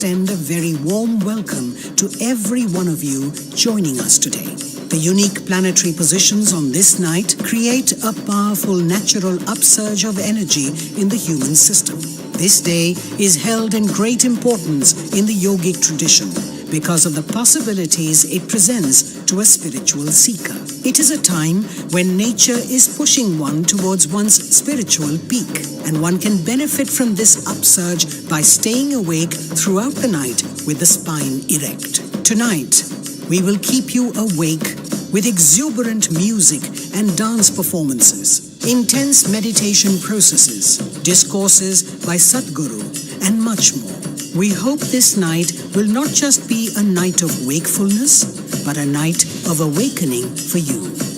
extend a very warm welcome to every one of you joining us today. The unique planetary positions on this night create a powerful natural upsurge of energy in the human system. This day is held in great importance in the yogic tradition because of the possibilities it presents to a spiritual seeker. It is a time when nature is pushing one towards one's spiritual peak, and one can benefit from this upsurge by staying awake throughout the night with the spine erect. Tonight, we will keep you awake with exuberant music and dance performances, intense meditation processes, discourses by Sadhguru, and much more. We hope this night will not just be a night of wakefulness, but a night of awakening for you.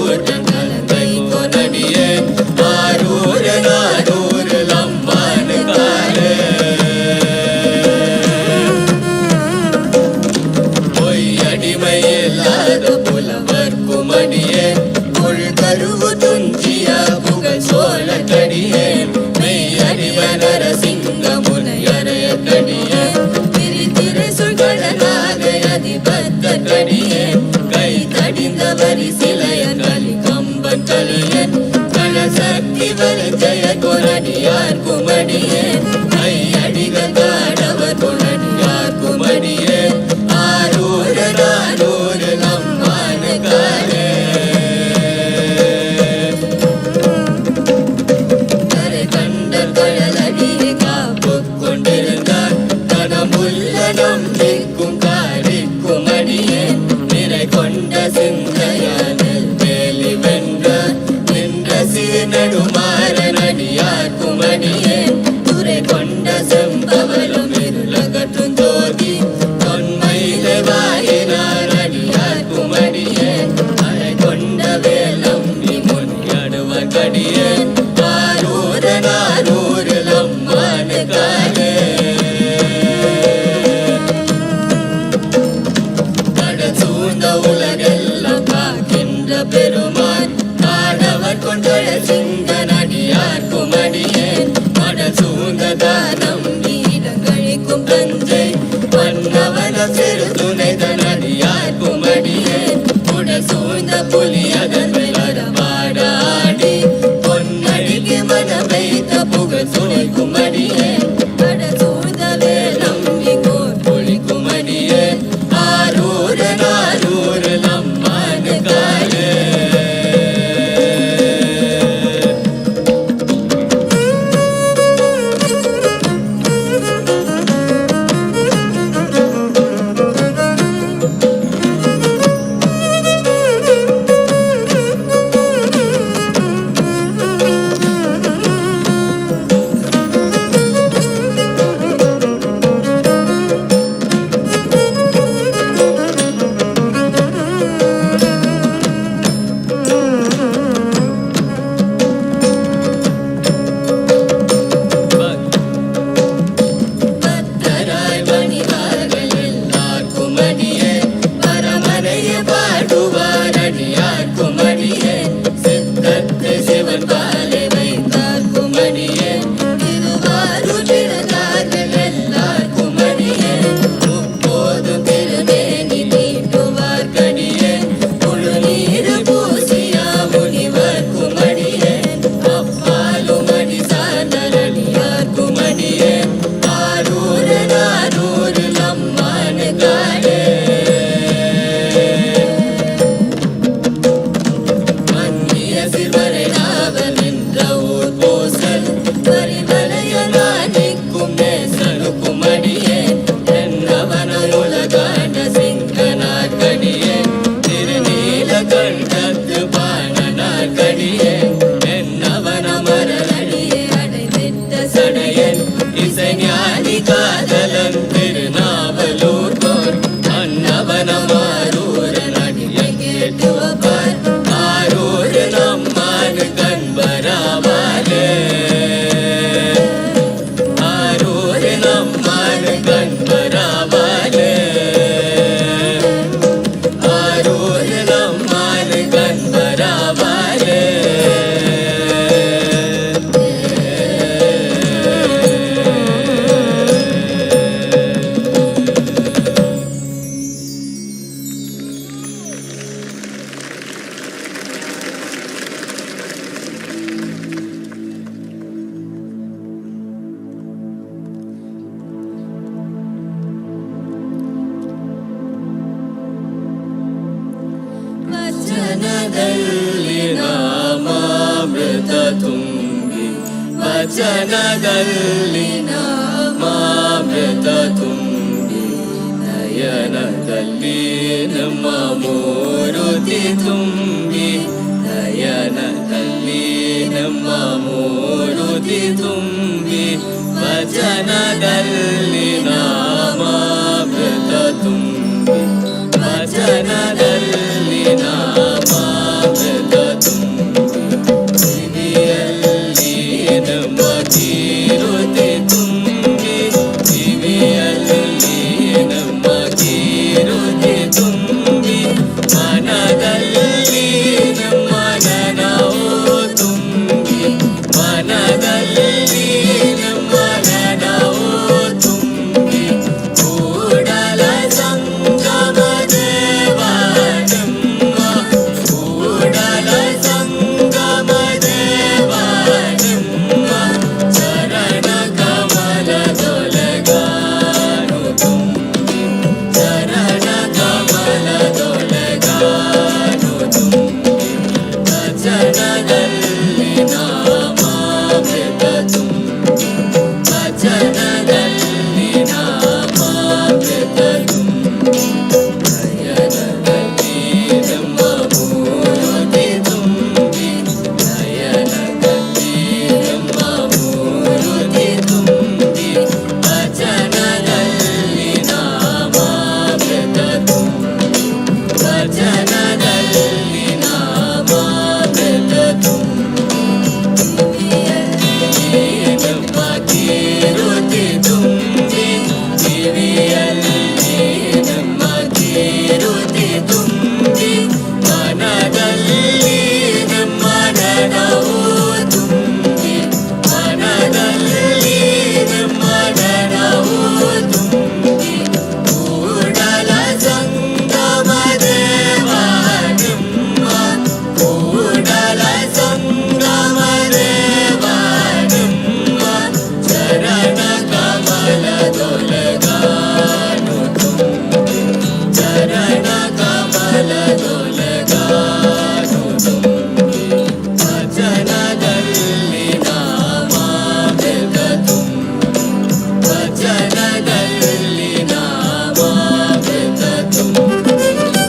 ஊற்றங்கலங்கை கொனடியே Arur நாரூர் லம்மான் காலே பொய்யடிமை இல்லாத புலவர் குமடியே கருவு துஞ்சிய புகழ் சோழ கடியே மெய்யடிவ நரசிங்க முனையறைய கடியே திரு சுழ்கடனாக அதிபத்த கடியே கை கடிந்த வரி சிலைய கலி கம்பன் கலியன் கணசக்தி வர ஜெய கொனடியார் குமடியே கையடிகள் காடவர் கொனடியார் குமடியே ஆரூர் நானூர் நம்மான் காலே நம்பிக்கும் காரிக்கும் அடியே நிறை கொண்ட சிந்தையானில் வேலி வென்ற நின்ற சீர்நடுமாறன் அடியார்க்கும் அடியே துறை கொண்ட செம்பவலும் இருளகற்றும் ஜோதி தொன்மையில வாயினார் அடியார்க்கும் அடியே அறை கொண்ட வேலம் முன்னியடுவர் கடியே ஆரூர் நானூர் லம்மான் காலே உலகெல்லாம் காக்கின்ற பெருமான் ஆடவர் கொண்டழ சிங்க நடியார் குமடியே மடல் சூழ்ந்த தானம் நீடங்கழிக்கும் தஞ்சை மன்னவன சிறு துணைத நடியார் குமடியே உடல் சூழ்ந்த புலி அதன் விளரவாடாடி பொன்னடிக்கு மனம் வைத்த புகழ் சுனை குமடியே கடல் சூழ்ந்த வேலம் இங்கோர் புலி குமடியே ஆரூர் நானூர் லம்மான் காலே ವಚನದಲ್ಲಿ ನಾಮಾಮೃತ ತುಂಬಿ ವಚನದಲ್ಲಿ ನಾಮಾಮೃತ ತುಂಬಿ ನಯನದಲ್ಲಿ ನಮ್ಮ ಮೂರುತಿ ತುಂಬಿ ನಯನದಲ್ಲಿ ನಮ್ಮ ಮೂರುತಿ ತುಂಬಿ ವಚನದಲ್ಲಿ ನಾಮಾಮೃತ ತುಂಬಿ ವಚನದಲ್ಲಿ ನಾಮಾಮೃತ ವಚನದಲ್ಲಿ ನಾಮಾಮೃತ ತುಂಬಿ ವಚನದಲ್ಲಿ ನಾಮಾಮೃತ ತುಂಬಿ ನಯನದಲ್ಲಿ ಬ್ರಹ್ಮಮೂರ್ತಿ ತುಂಬಿ ನಯನದಲ್ಲಿ ಬ್ರಹ್ಮಮೂರ್ತಿ ತುಂಬಿ ವಚನದಲ್ಲಿ ನಾಮಾಮೃತ ತುಂಬಿ ವಚನದಲ್ಲಿ ನಾಮಾಮೃತ ತುಂಬಿ ಬ್ರಹ್ಮ ಕೀರುತಿ ತುಂಬಿ ಕಿವಿಯಲ್ಲಿ ಬ್ರಹ್ಮ ಕೀರುತಿ ತುಂಬಿ ಮನದಲ್ಲಿ ಬ್ರಹ್ಮನನವು ತುಂಬಿ ಮನದಲ್ಲಿ ಬ್ರಹ್ಮನನವು ತುಂಬಿ ಕೂಡಲ ಸಂಗಮ ದೇವ ಬ್ರಹ್ಮ ಕೂಡಲ ಸಂಗಮ ದೇವ ಬ್ರಹ್ಮ ಚರಣ ಕಮಲದೊಳಗಾನು ತುಂಬಿ ಚರಣ ಕಮಲದೊಳಗಾನು ತುಂಬಿ ವಚನದಲ್ಲಿ ನಾಮಾಮೃತ ತುಂಬಿ ವಚನದಲ್ಲಿ ನಾಮಾಮೃತ ತುಂಬಿ ವಚನದಲ್ಲಿ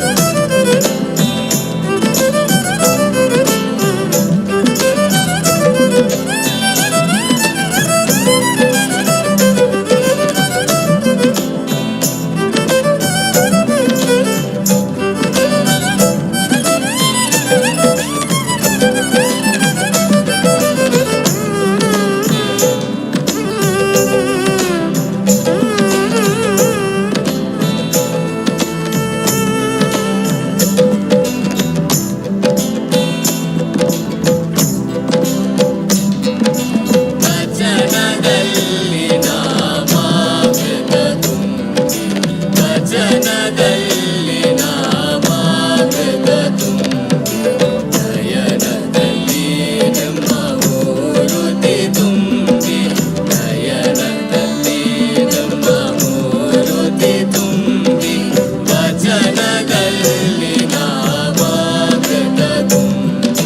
ನಾಮಾಮೃತ ತುಂಬಿ ವಚನದಲ್ಲಿ ನಾಮಾಮೃತ ತುಂಬಿ ನಯನದಲ್ಲಿ ಬ್ರಹ್ಮಮೂರ್ತಿ ತುಂಬಿ ನಯನದಲ್ಲಿ ಬ್ರಹ್ಮಮೂರ್ತಿ ತುಂಬಿ ವಚನದಲ್ಲಿ ನಾಮಾಮೃತ ತುಂಬಿ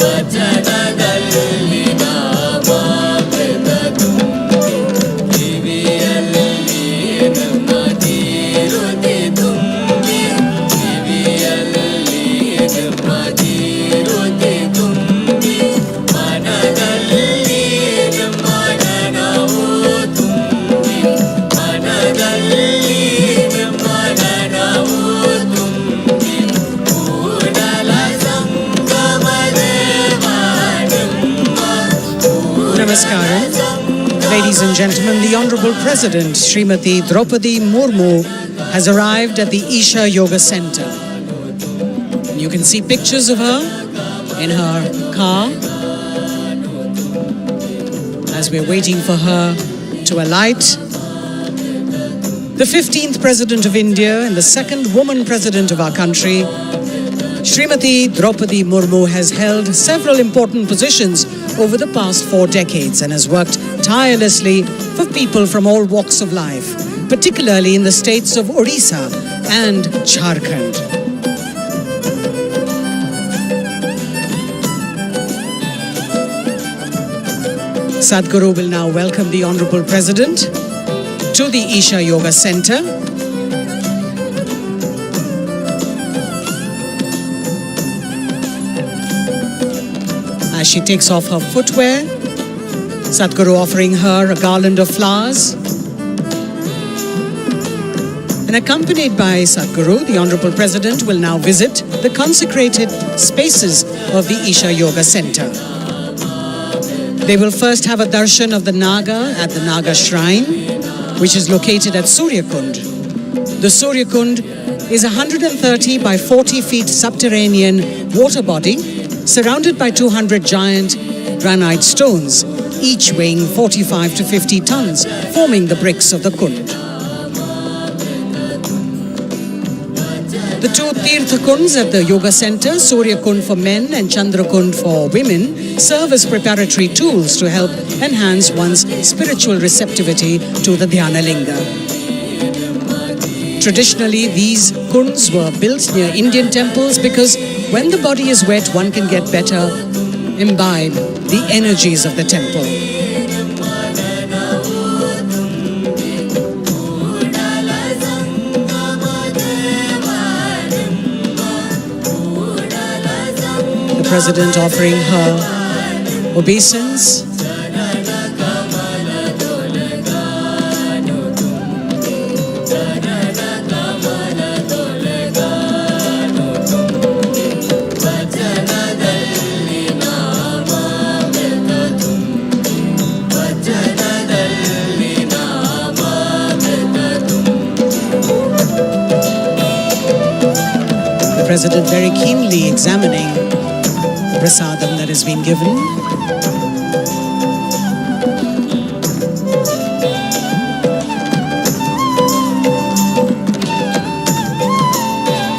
ವಚನದಲ್ಲಿ ನಾಮಾಮೃತ ತುಂಬಿ ಕಿವಿಯಲ್ಲಿ ಬ್ರಹ್ಮ ಕೀರುತಿ ತುಂಬಿ ಕಿವಿಯಲ್ಲಿ ಬ್ರಹ್ಮ ಕೀರುತಿ ತುಂಬಿ ಮನದಲ್ಲಿ ಬ್ರಹ್ಮನನವು ತುಂಬಿ ಮನದಲ್ಲಿ ಬ್ರಹ್ಮನನವು ತುಂಬಿ ಕೂಡಲ ಸಂಗಮ ದೇವ ಬ್ರಹ್ಮ Namaskaram. Ladies and gentlemen, the Honorable President, Srimati Draupadi Murmu, has arrived at the Isha Yoga Center. And you can see pictures of her in her car as we're waiting for her to alight. The 15th President of India and the second woman President of our country, Srimati Draupadi Murmu, has held several important positions over the past 4 decades and has worked tirelessly for people from all walks of life, particularly in the states of Odisha and Jharkhand. Sadhguru will now welcome the Honorable President to the Isha Yoga Center. As she takes off her footwear, Sadhguru offering her a garland of flowers. And accompanied by Sadhguru, the Honorable President will now visit the consecrated spaces of the Isha Yoga Center. They will first have a darshan of the Naga at the Naga Shrine, which is located at Suryakund. The Suryakund is a 130 by 40 feet subterranean water body surrounded by 200 giant granite stones, each weighing 45 to 50 tons, forming the bricks of the Kund. The two Tirtha Kunds at the Yoga Center, Surya Kund for men and Chandra Kund for women, serve as preparatory tools to help enhance one's spiritual receptivity to the Dhyana Linga. Traditionally, these kunds were built near Indian temples because When the body is wet, one can get better imbibe the energies of the temple. The President offering her obeisance. The President very keenly examining the prasadam that has been given.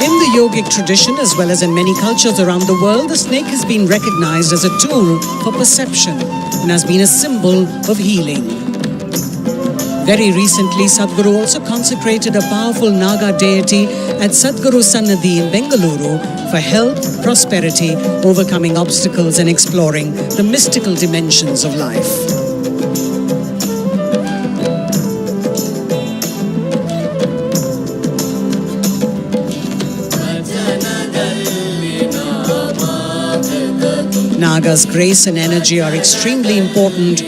In the yogic tradition, as well as in many cultures around the world, the snake has been recognized as a tool for perception and has been a symbol of healing. Very recently, Sadhguru also consecrated a powerful Naga deity at Sadhguru Sannadhi in Bengaluru for health, prosperity, overcoming obstacles and exploring the mystical dimensions of life. Naga's grace and energy are extremely important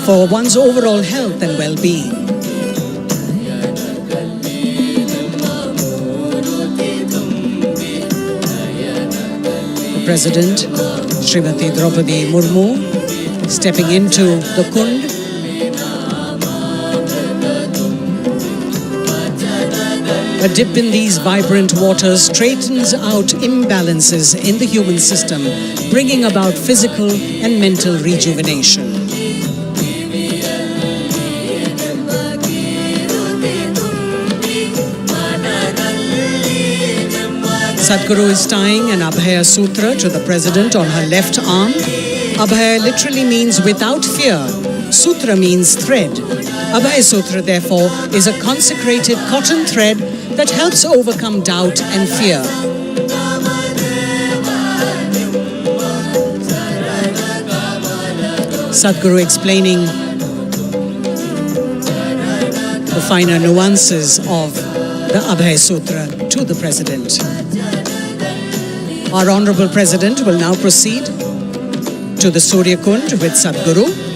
for one's overall health and well-being. President Srimati Draupadi Murmu stepping into the Kund. A dip in these vibrant waters straightens out imbalances in the human system, bringing about physical and mental rejuvenation. Sadhguru is tying an Abhaya Sutra to the President on her left arm. Abhaya literally means without fear. Sutra means thread. Abhaya Sutra, therefore, is a consecrated cotton thread that helps overcome doubt and fear. Sadhguru explaining the finer nuances of the Abhaya Sutra to the President. Our Honorable President will now proceed to the Surya Kund with Sadhguru.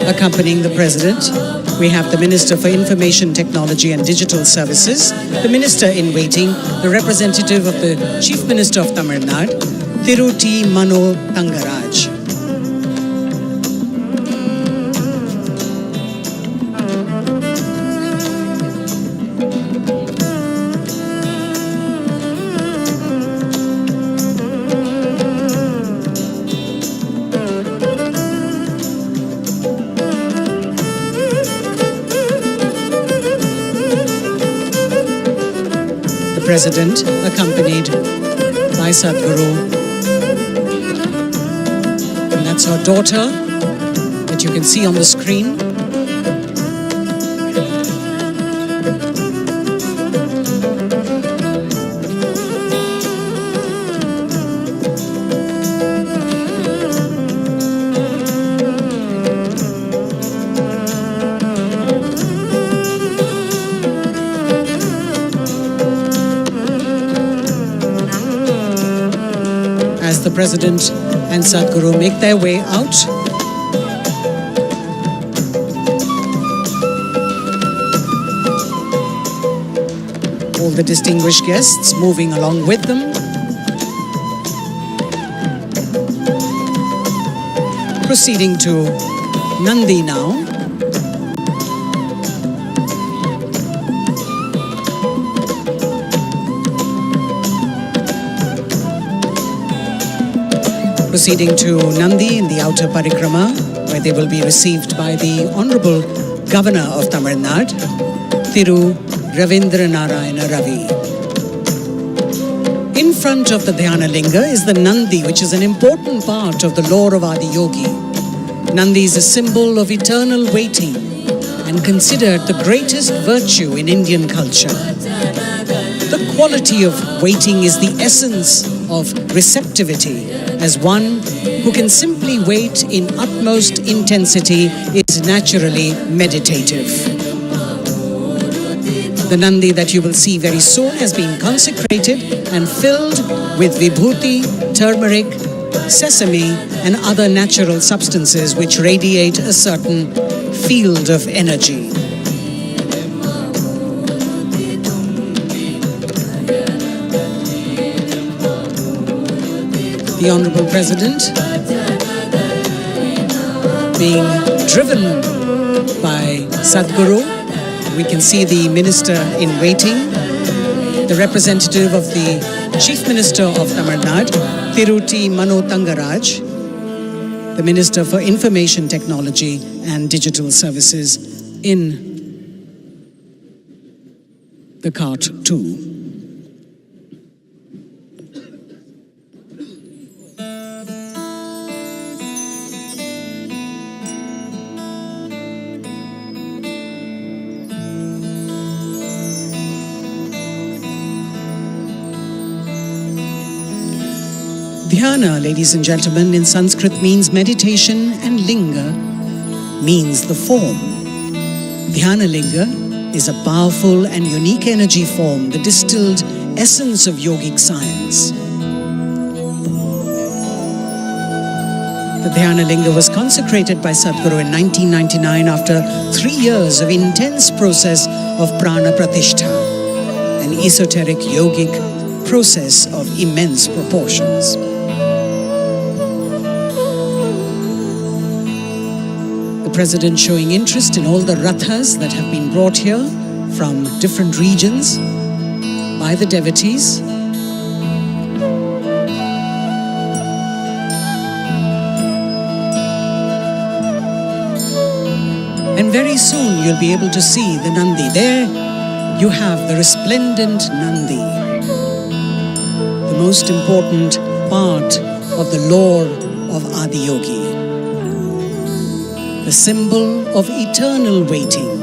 Accompanying the President, we have the Minister for Information Technology and Digital Services, the Minister in Waiting, the representative of the Chief Minister of Tamil Nadu, Thiru T. Mano Tangaraj. President, accompanied by Sadhguru. And that's her daughter that you can see on the screen. The President and Sadhguru make their way out. All the distinguished guests moving along with them. Proceeding to Nandi now. proceeding to Nandi in the outer parikrama, where they will be received by the Honorable Governor of Tamil Nadu, Thiru Ravindra Narayana Ravi. In front of the Dhyana Linga is the Nandi, which is an important part of the lore of Adi Yogi. Nandi is a symbol of eternal waiting and considered the greatest virtue in Indian culture. The quality of waiting is the essence of receptivity, as one who can simply wait in utmost intensity is naturally meditative. The Nandi that you will see very soon has been consecrated and filled with vibhuti, turmeric, sesame and other natural substances which radiate a certain field of energy. The Honorable President, being driven by Sadhguru. We can see the Minister in waiting, the representative of the Chief Minister of Tamil Nadu, Thiruti Mano Tangaraj, the Minister for Information Technology and Digital Services in the cart too. Dhyana, ladies and gentlemen, in Sanskrit means meditation and linga means the form. Dhyana linga is a powerful and unique energy form, the distilled essence of yogic science. The Dhyana linga was consecrated by Sadhguru in 1999 after 3 years of intense process of prana pratishtha, an esoteric yogic process of immense proportions. President showing interest in all the rathas that have been brought here from different regions by the devotees. And very soon you'll be able to see the Nandi. There you have the resplendent Nandi, the most important part of the lore of Adi Yogi. The symbol of eternal waiting.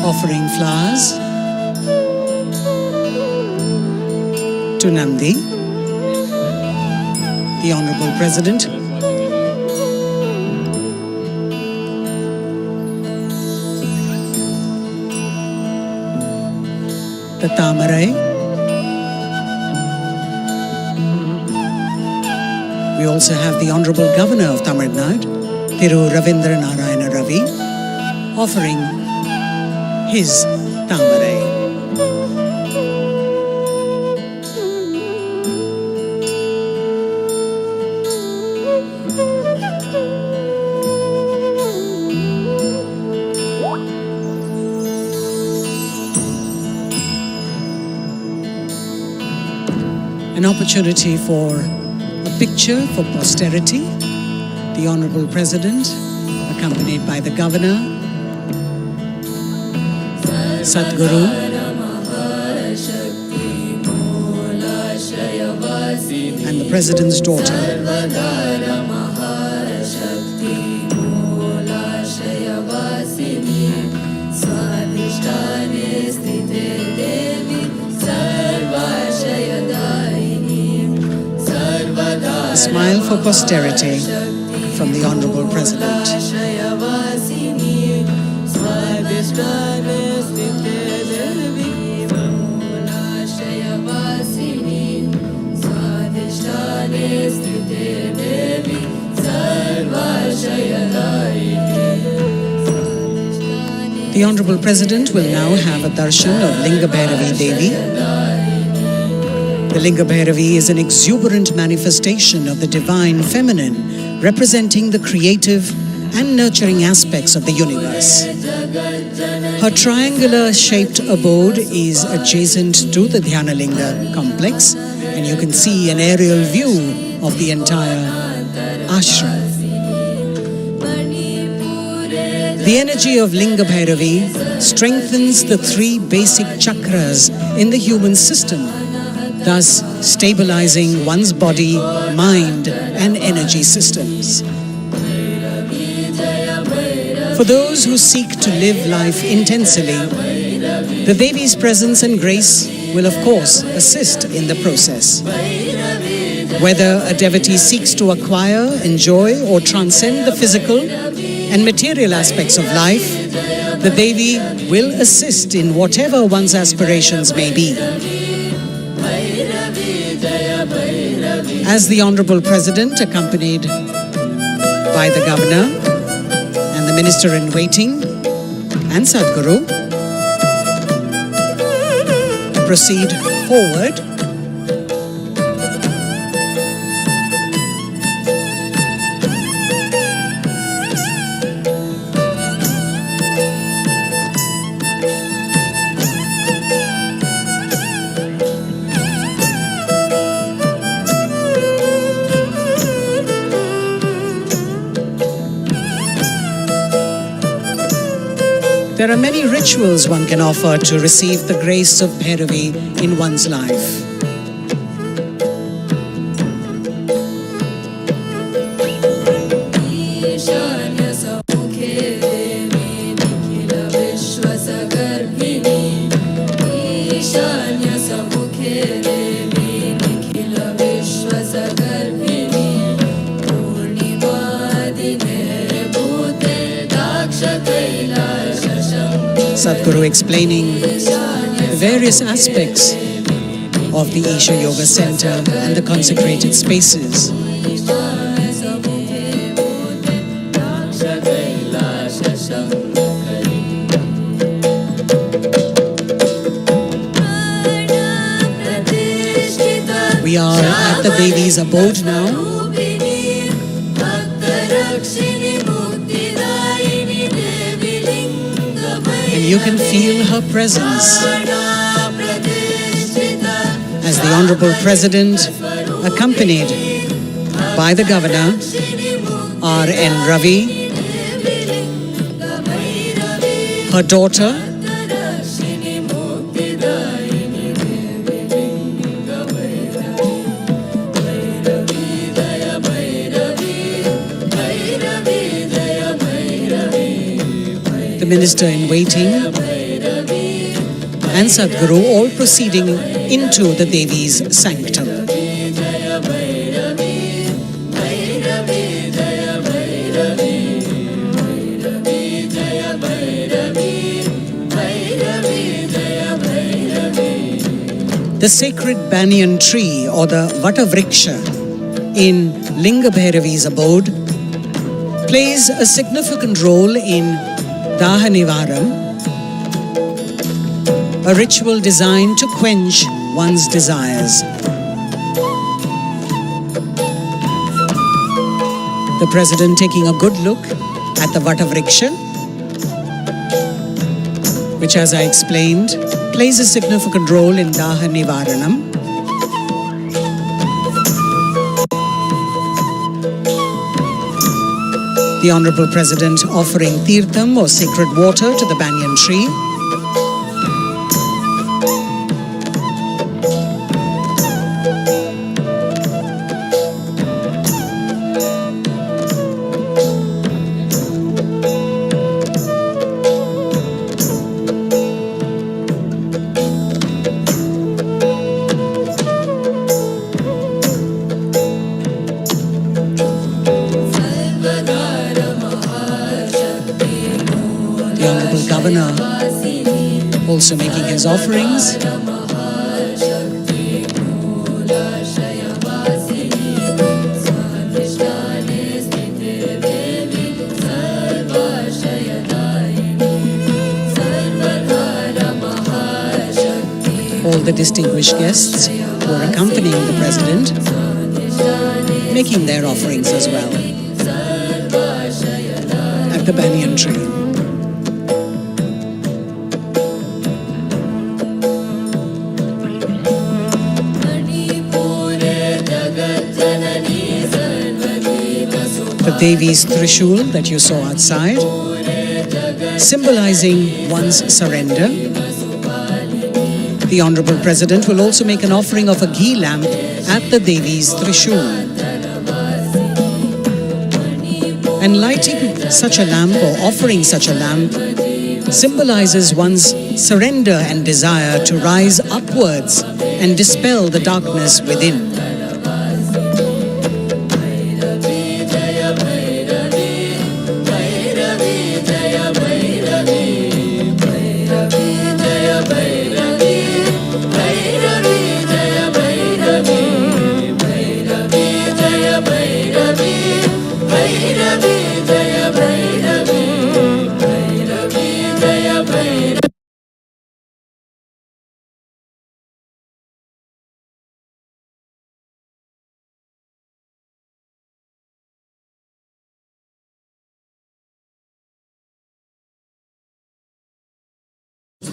Offering flowers to Nandi, the Honorable President, the pinarai. We also have the Honorable Governor of Tamil Nadu, Thiru Ravindra Narayana Ravi, offering his pinarai. An opportunity for a picture for posterity. The Honorable President, accompanied by the Governor, Sadhguru, and the President's daughter. A smile for posterity from the Honorable President. The Honorable President will now have a darshan of Linga Bhairavi Devi. The Linga Bhairavi is an exuberant manifestation of the divine feminine, representing the creative and nurturing aspects of the universe. Her triangular-shaped abode is adjacent to the Dhyanalinga complex, and you can see an aerial view of the entire ashram. The energy of Linga Bhairavi strengthens the three basic chakras in the human system, thus stabilizing one's body, mind, and energy systems. For those who seek to live life intensely, the Devi's presence and grace will of course assist in the process. Whether a devotee seeks to acquire, enjoy, or transcend the physical and material aspects of life, the Devi will assist in whatever one's aspirations may be. As the Honorable President, accompanied by the Governor and the Minister-in-Waiting and Sadhguru, proceed forward, there are many rituals one can offer to receive the grace of Bhairavi in one's life. Sadhguru explaining the various aspects of the Isha Yoga Center and the consecrated spaces. We are at the Devi's abode now. You can feel her presence as the Honorable President, accompanied by the Governor, R.N. Ravi, her daughter, Minister-in-Waiting and Sadhguru, all proceeding into the Devi's sanctum. The sacred banyan tree or the Vatavriksha in Linga Bhairavi's abode plays a significant role in Daha Nivaram, a ritual designed to quench one's desires. The President taking a good look at the Vatavriksha, which, as I explained, plays a significant role in Daha Nivaranam. The Honorable President offering tirtham or sacred water to the banyan tree. Governor also making his offerings. the distinguished guests who are accompanying the President, making their offerings as well at the banyan tree. The Devi's Trishul that you saw outside, symbolizing one's surrender. The Honorable President will also make an offering of a ghee lamp at the Devi's Trishul. And lighting such a lamp or offering such a lamp symbolizes one's surrender and desire to rise upwards and dispel the darkness within.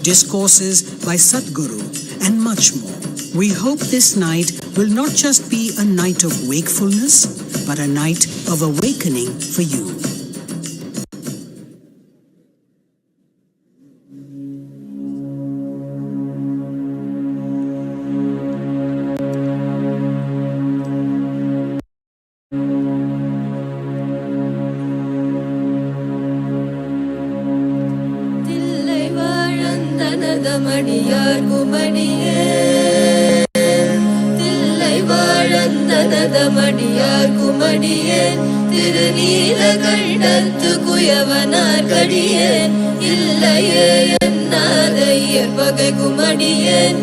Discourses by Sadhguru, and much more. We hope this night will not just be a night of wakefulness, but a night of awakening for you. Kumadiyen,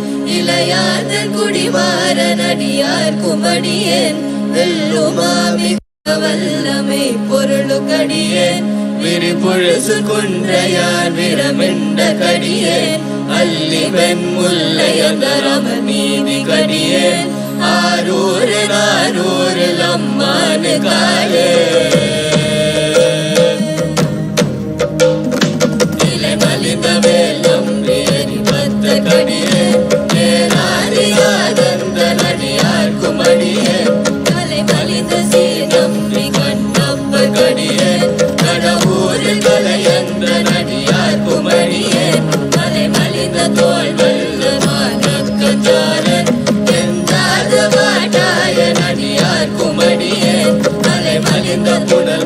Male Malinda Pudal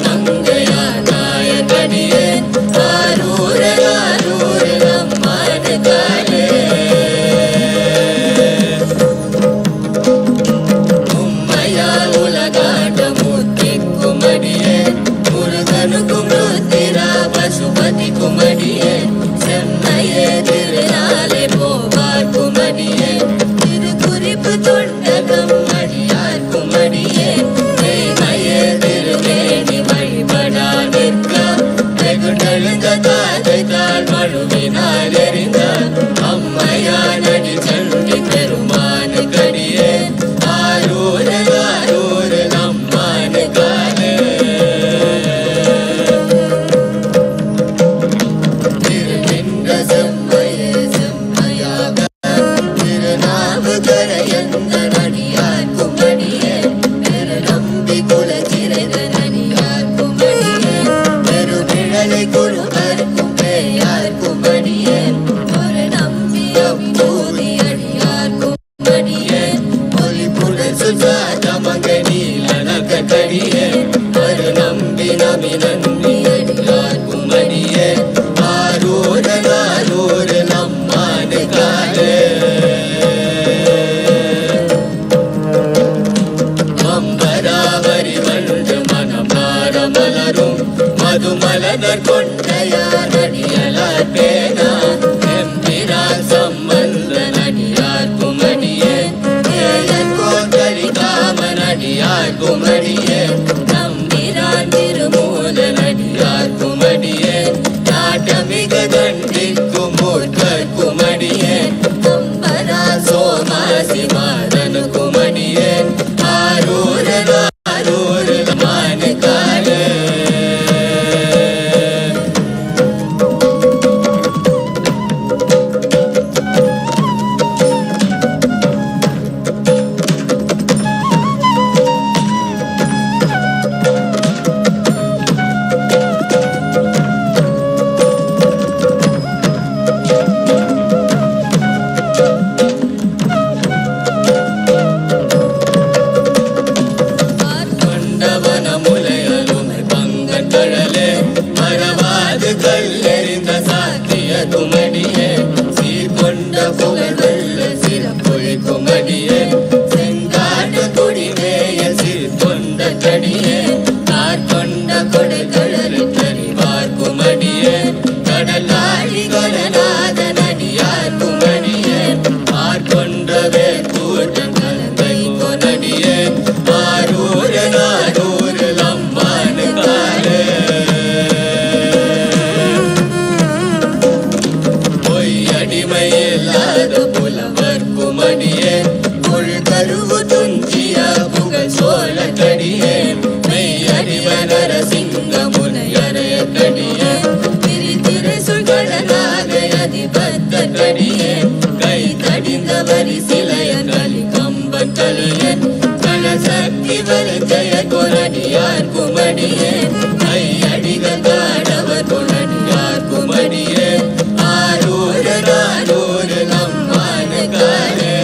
அடிமையில்லாத புலவர்க்கும் அடியேன் உள்கருவு துஞ்சிய புகழ் சோழ கடியேன் மெய்யடிவ நரசிங்க முனையறைய கடியேன் பிரித்திரை சுழ்கடனாக அதிபத்த கடியேன் கை தடிந்த வரி சிலைய கலி கம்பன் கலியன் கணசக்தி வலஞ்சய கொரடியார் குமடியேன் கையடிகள் தாடவர் கொரடியார் குமடியேன் ஆரூர் நானூர் நம்மானுக்காரே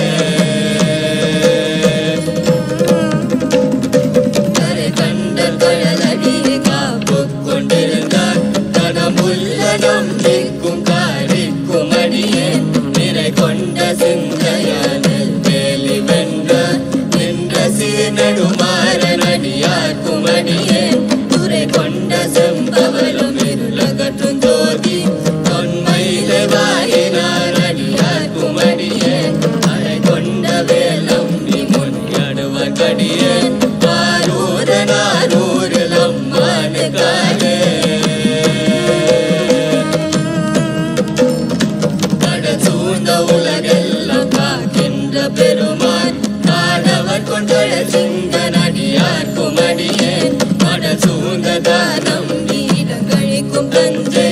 கரை கண்ட கழலடியை காப்பு கொண்டிருந்தார் கனமுள்ள நம்பிக்கும் காரிக்கும் அடியேன் நிறை கொண்ட சிந்தையானில் வேலி வென்ற நின்ற சீர்நடுமாறன் அடியார் குமடியேன் துறை கொண்ட செம்பவளும் இருளகற்றும் ஜோதி தொன்மையிலே வாயினார் அடியார் குமடியேன் அரை கொண்ட வேலம் முன்னிடுவர் கடியேன் ஆரூர நானூர் நம்மானுக்காரே கடசூழ்ந்த உலகெல்லாம் காக்கின்ற பெருமான் காடவர் கொண்டழ சிங்க நடியார் குமடியேன் கடல் சூழ்ந்த தானம் நீடங்கழிக்கும் பஞ்சை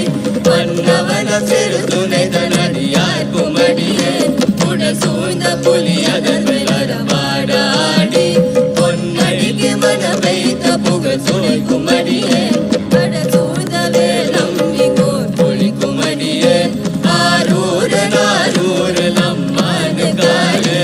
மன்னவன சிறு துணைத நடியார் குமடியேன் உடல் சூழ்ந்த புலி அதன் வரவாடாடி பொன்னடிக்கு மனம் வைத்த புகழ் சுனை குமடியேன் கடல் சூழ்ந்த வேலம் இங்கோர் புலி குமடியேன் ஆரூர் நானூர் நம்மானுக்காரே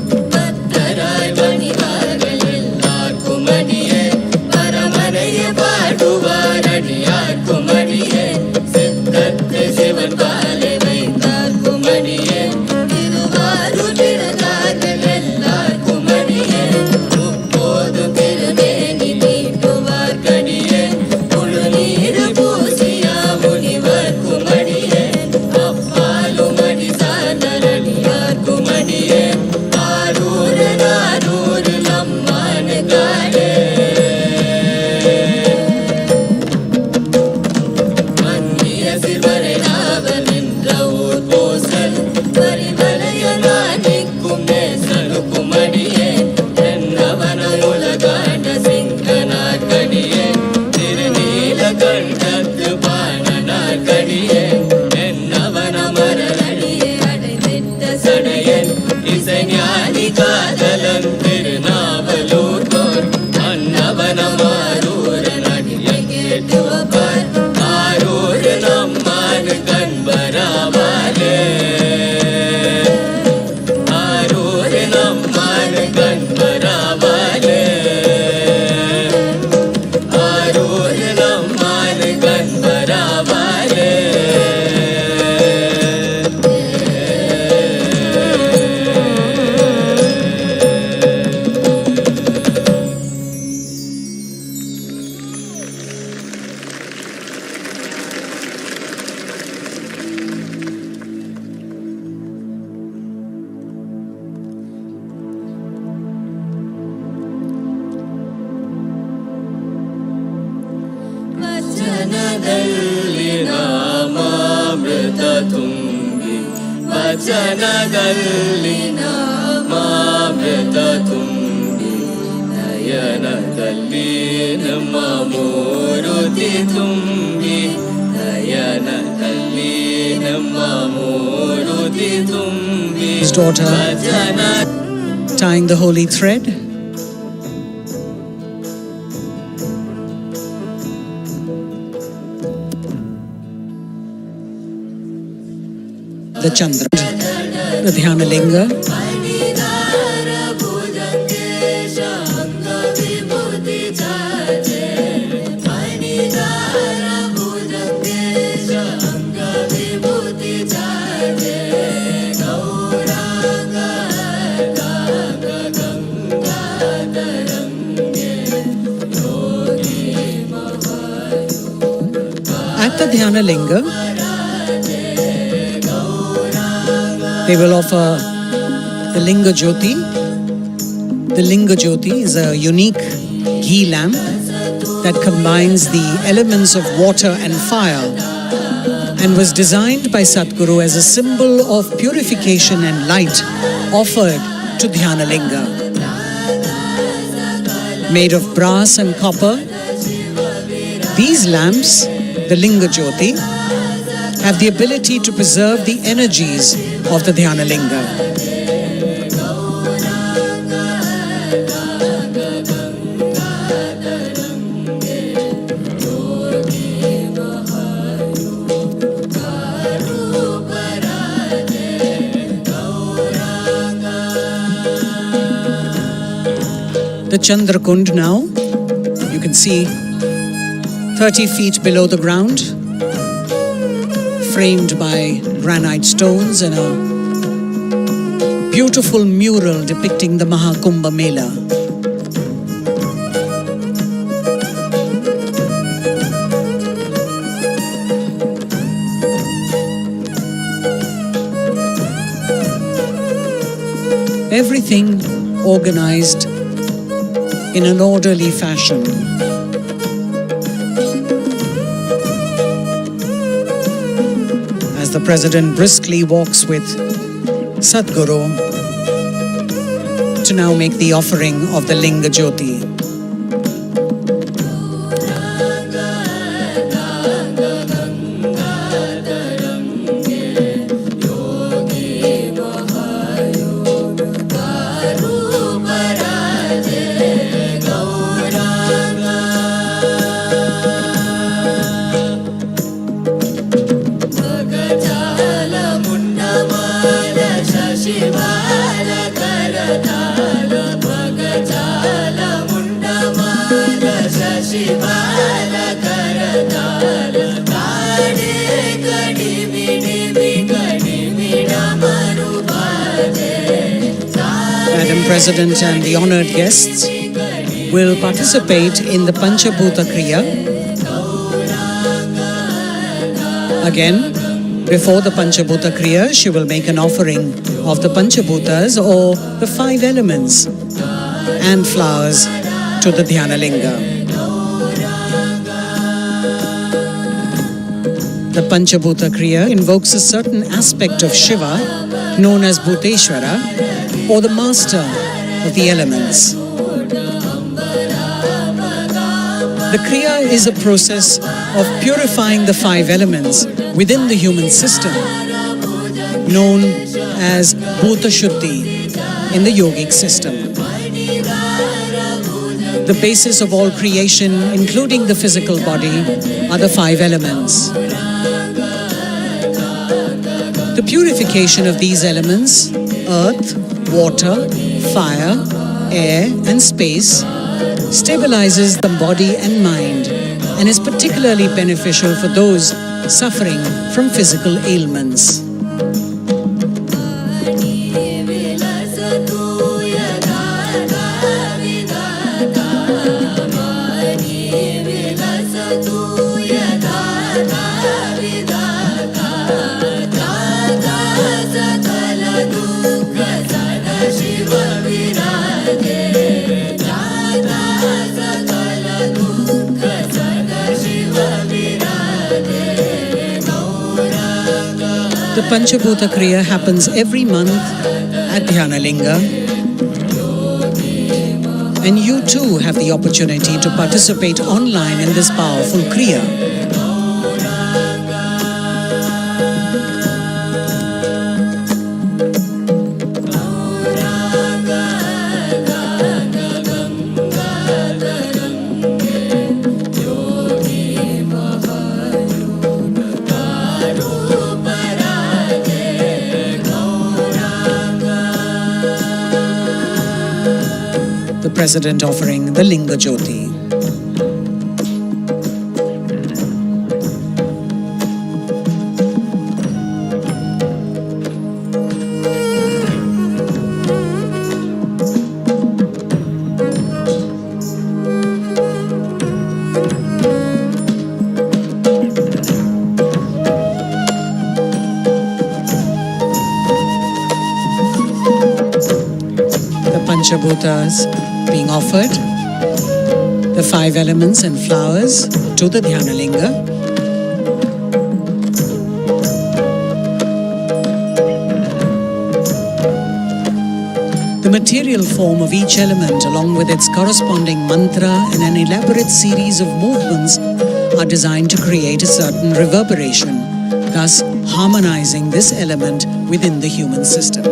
பக்தராய் பணிவார்கள் எல்லாருக்கும் அடியேன் பரமனைய பாடுவார் அடியார் குமடியேன் சித்தத்து சிவன் பாலை வைத்தார்க்கும் அடியேன் திருவாரூர் பிறந்தார்கள் எல்லாருக்கும் அடியேன் முப்போது திருமேனி நீட்டுவார் கடியேன் முழு நீர் பூசியா முனிவர் குமடியேன் அப்பாலும் அடி சார்ந்தடியார் குமடியேன் ஆரூர் நானூர் நம்மானுக்காரே மன்னிய சிறுவரை நாவல் நின்ற ஊர் போசல் பரிவளைய நாணிக்கும் நேசனுக்கும் அடியேன் தென்னவன உலகாண்ட சிங்கனார் கடியேன் திருநீல கண்டத்து பாணனார் கடியேன் என்னவன மரலடியே அடைந்திட்ட சடையன் இசைஞானி காதலன் திருநாவலூர்கோர் அன்னவன மாரூர் நடியை கேட்டு வப்பார் ஆரூர் நம்மானு கண்பராவாலே ஆரூர் நம்மானு கண்பராவாலே ஆரூர் நம்மானு கண்பராவாலே ವಚನದಲ್ಲಿ ನಾಮಾಮೃತ ತುಂಬಿ ವಚನದಲ್ಲಿ ನಾಮಾಮೃತ ತುಂಬಿ ನಯನದಲ್ಲಿ ನಮ್ಮ ಮೂರುತಿ ತುಂಬಿ ನಯನದಲ್ಲಿ ನಮ್ಮ ಮೂರುತಿ ತುಂಬಿ His daughter tying the holy thread. The Chandra, the Dhyanalinga, Anidara Bhujangesha Anga Vibhuti Chaja the Dhyana Linga, they will offer the Linga Jyoti. The Linga Jyoti is a unique ghee lamp that combines the elements of water and fire and was designed by Sadhguru as a symbol of purification and light offered to Dhyana Linga. Made of brass and copper, these lamps, the Linga Jyoti, have the ability to preserve the energies of the Dhyana Linga. The Chandrakund now, you can see 30 feet below the ground, framed by granite stones and a beautiful mural depicting the Mahakumbha Mela. Everything organized in an orderly fashion. As the President briskly walks with Sadhguru to now make the offering of the Linga Jyoti. Madam President and the honoured guests will participate in the Panchabhuta Kriya. Again, before the Panchabhuta Kriya, she will make an offering of the Panchabhutas or the 5 elements and flowers to the Dhyana Linga. The Panchabhuta Kriya invokes a certain aspect of Shiva known as Bhuteshwara, or the master of the elements. The Kriya is a process of purifying the 5 elements within the human system, known as Bhuta Shuddhi in the yogic system. The basis of all creation, including the physical body, are the 5 elements. The purification of these elements, earth, water, fire, air and space, stabilizes the body and mind and is particularly beneficial for those suffering from physical ailments. The Panchabhuta Kriya happens every month at Dhyana Linga, and you too have the opportunity to participate online in this powerful Kriya. The President offering the Linga Jyoti. Panchabhutas being offered, the 5 elements and flowers to the Dhyanalinga. The material form of each element along with its corresponding mantra and an elaborate series of movements are designed to create a certain reverberation, thus harmonizing this element within the human system.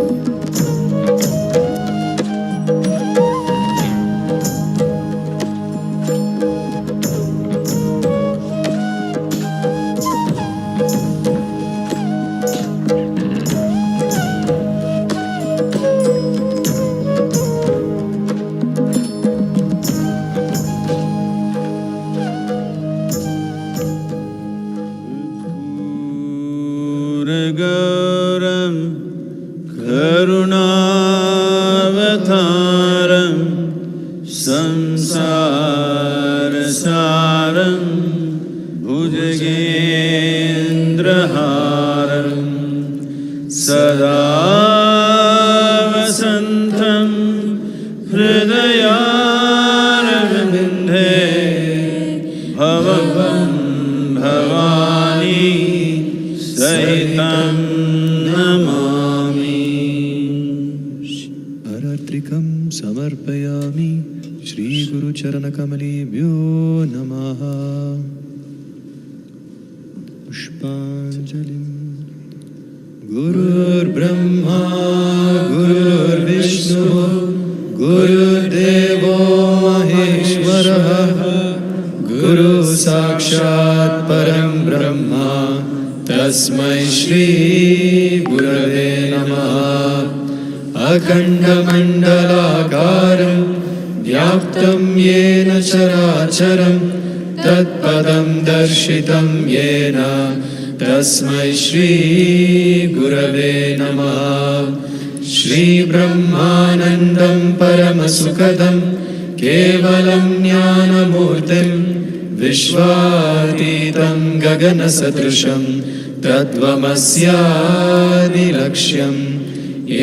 तस्मै श्री गुरवे नमः। श्री ब्रह्मानन्दं परमसुखदं केवलं ज्ञानमूर्तिं विश्वातीतं गगनसदृशं तत्त्वमस्यादिलक्ष्यम्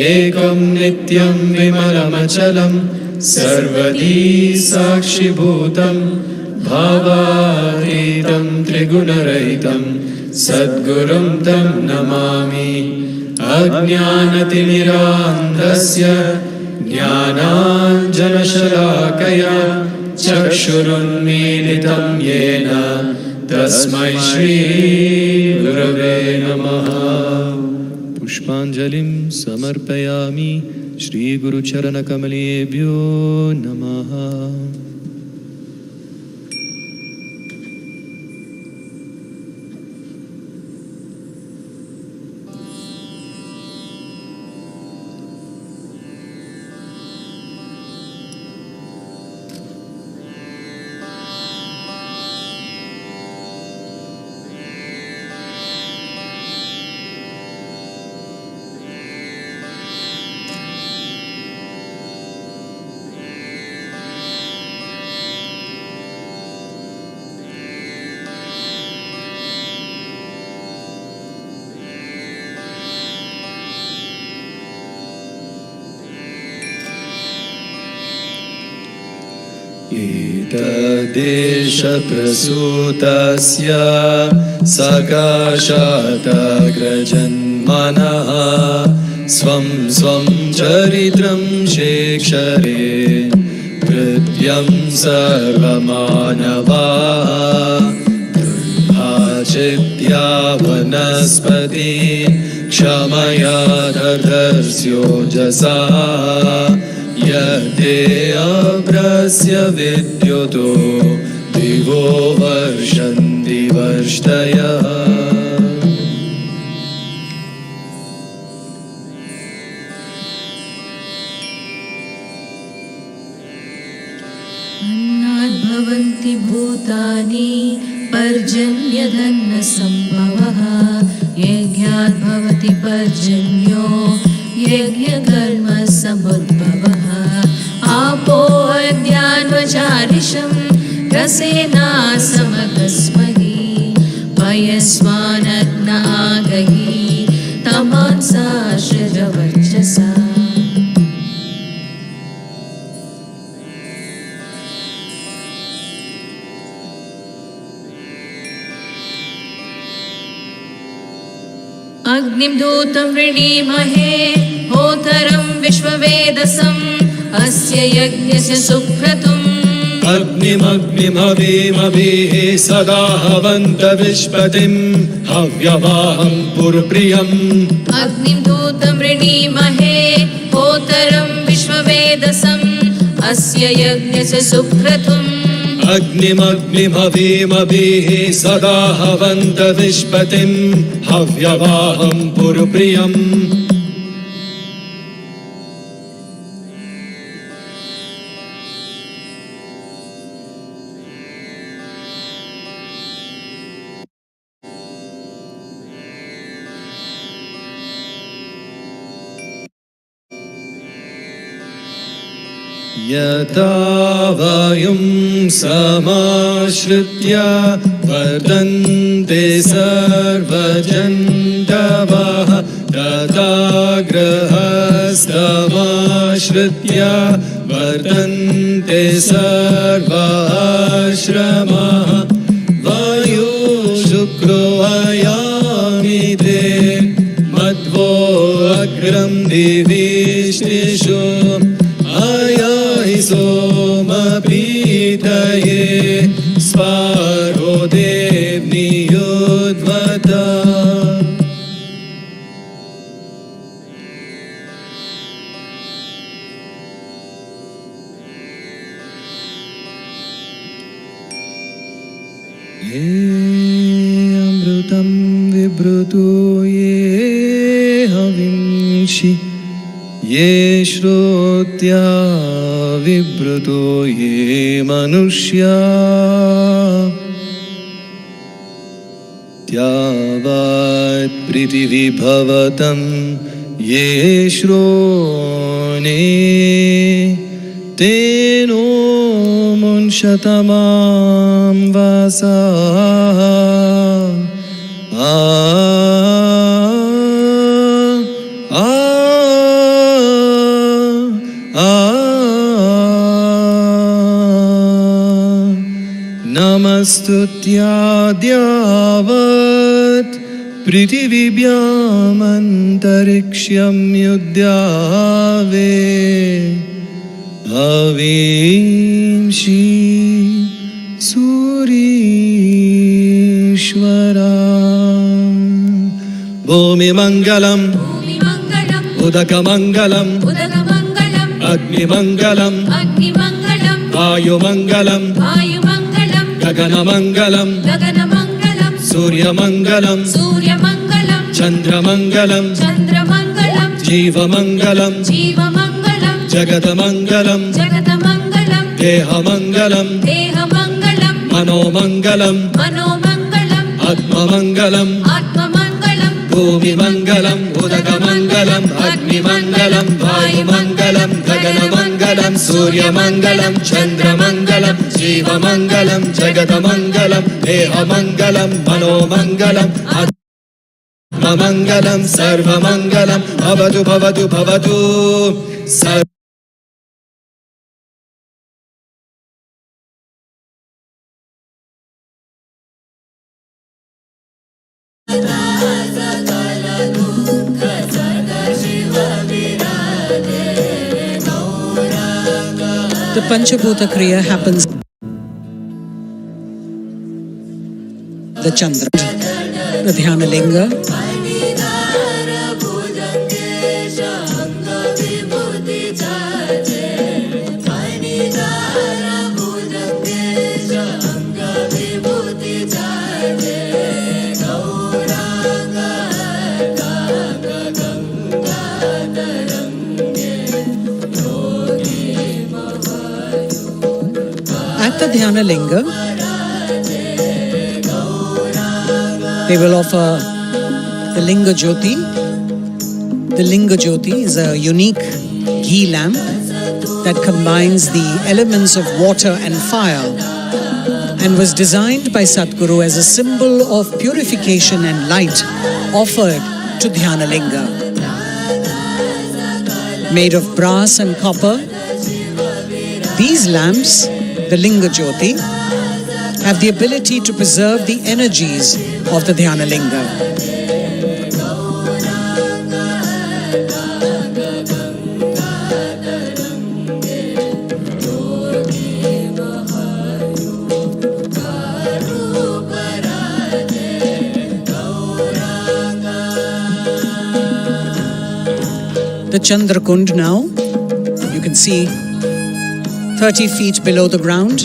एकं नित्यं विमलमचलं सर्वदी साक्षिभूतं भावातीतं त्रिगुणरहितं सद्गुरुं तं नमामि। अज्ञानतिमिरान्धस्य ज्ञानाञ्जनशलाकया चक्षुरुन्मीलितं येन तस्मै श्री गुरवे नमः। पुष्पाञ्जलिं समर्पयामि श्रीगुरुचरणकमलेभ्यो नमः। देशप्रसूतस्य सकाशादग्रजन्मनः स्वं स्वं चरित्रं शेक्षरे कृत्यं सर्वमानवाः दुर्भाचित्या वनस्पति क्षमया दधर्स्योजसा यदेऽभ्रस्य विद्युतो दिवो वर्षन्ति वर्ष्तयः। अन्नाद्भवन्ति भूतानि पर्जन्यधन्नसम्भवः यज्ञाद्भवति पर्जन्यो यज्ञकर्मसमुद्भवः। आपो अद्यान्वचारिषं रसेना समगस्महि पयस्वानग्न आगहि तमांसा सृजवर्चसा। अग्निं दूतं वृणीमहे होतरं विश्ववेदसम् अस्य यज्ञस्य सुक्रतुम् अग्निमग्निमवीमभिः सदा हवन्त विश्पतिं हव्यवाहं पुरप्रियम् अग्निं दूतं वृणीमहे होतरं विश्ववेदसम् अस्य यज्ञस्य सुक्रतुम् अग्निमग्निमवीमभिः सदा हवन्त विश्पतिं हव्यवाहं पुरप्रियम् यथा वायुं समाश्रित्य वर्तन्ते सर्वजन्तवः तथा गृहस्थमाश्रित्य वर्तन्ते सर्वाश्रमाः वायु शुक्रो अयामिते मध्वो अग्रं दिविष्टिषु सोमपीतये स्वारो देवनियुध्वता ये अमृतं विभृतो ये हविंषि ये श्रोत्या विभृतो ये मनुष्या त्यावात् पृथिवी भवतं ये श्रोणे तेनो मुंशतमां वासा नमस्तुत्याद्यावत् पृथिवीभ्यामन्तरिक्ष्यं युद्धावे हवींषि सूरीश्वरा भूमिमङ्गलं उदकमङ्गलं अग्निमङ्गलं वायुमङ्गलं गगनमङ्गलं सूर्यमङ्गलं चन्द्रमङ्गलं जीवमङ्गलं जगतमङ्गलं देहमङ्गलं मनोमङ्गलं आत्ममङ्गलं भूमिमङ्गलं उदकमङ्गलं अग्निमङ्गलं वायुमङ्गलं गगनमङ्गलं सूर्यमङ्गलं चन्द्रमङ्गलं जीवमङ्गलं जगतमङ्गलं देहमङ्गलं मनोमङ्गलं आत्ममङ्गलं सर्वमङ्गलं भवतु भवतु भवतु The Panchabhuta Kriya happens the Chandra, the Dhyana Linga, at the Dhyana Linga, they will offer the Linga Jyoti. The Linga Jyoti is a unique ghee lamp that combines the elements of water and fire and was designed by Sadhguru as a symbol of purification and light offered to Dhyana Linga. Made of brass and copper, these lamps, the Linga Jyoti, have the ability to preserve the energies of the Dhyana Linga. the Chandrakund now. You can see 30 feet below the ground,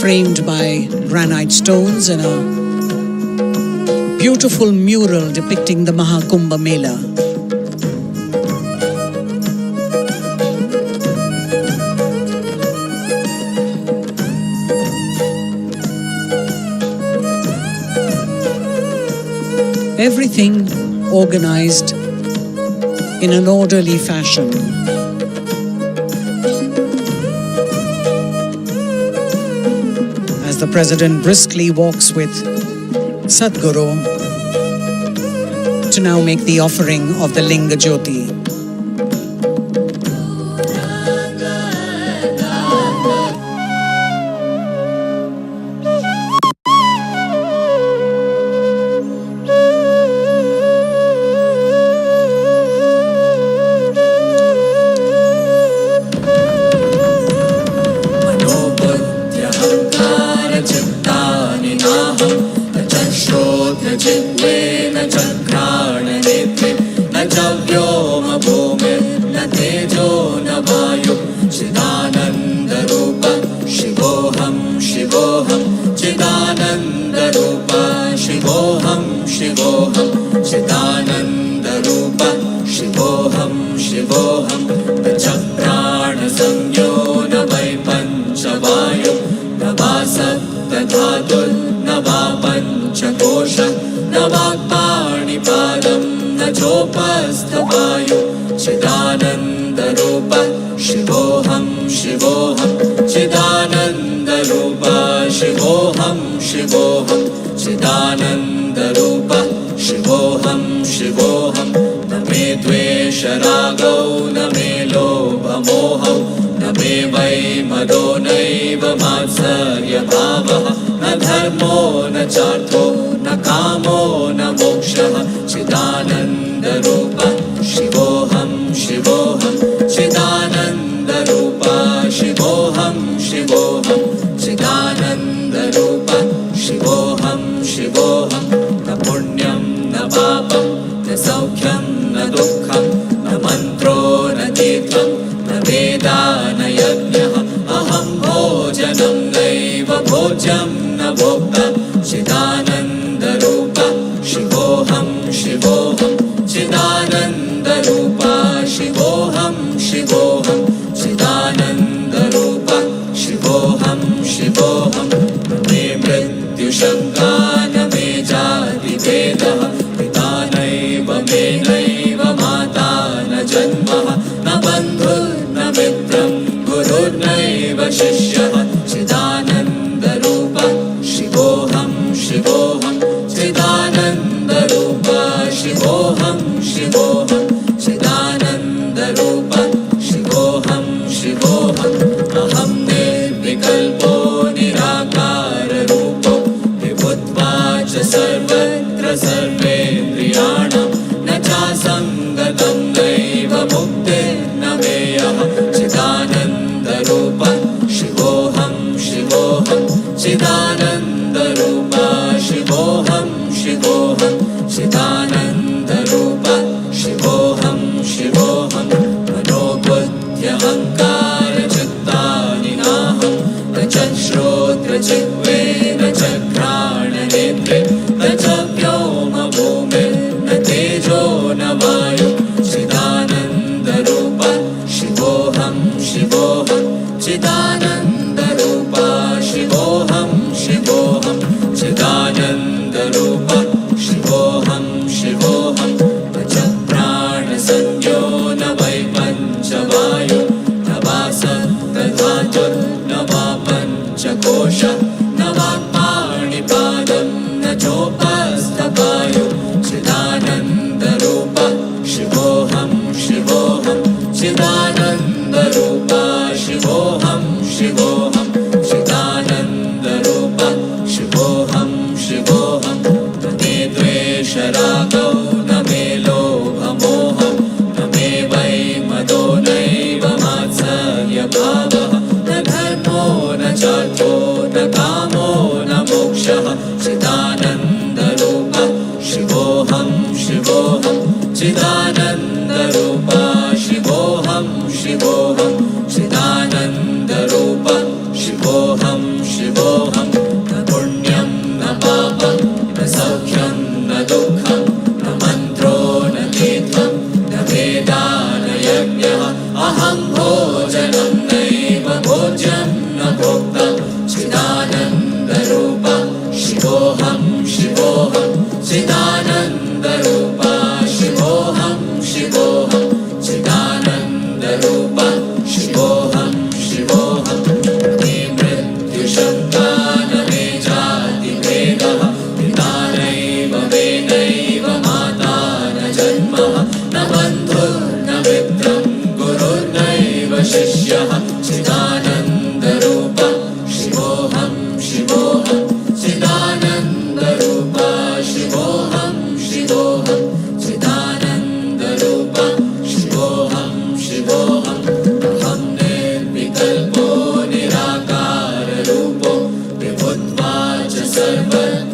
framed by granite stones and a beautiful mural depicting the Mahakumbha Mela. Everything organized in an orderly fashion. As the President briskly walks with Sadhguru to now make the offering of the Linga Jyoti.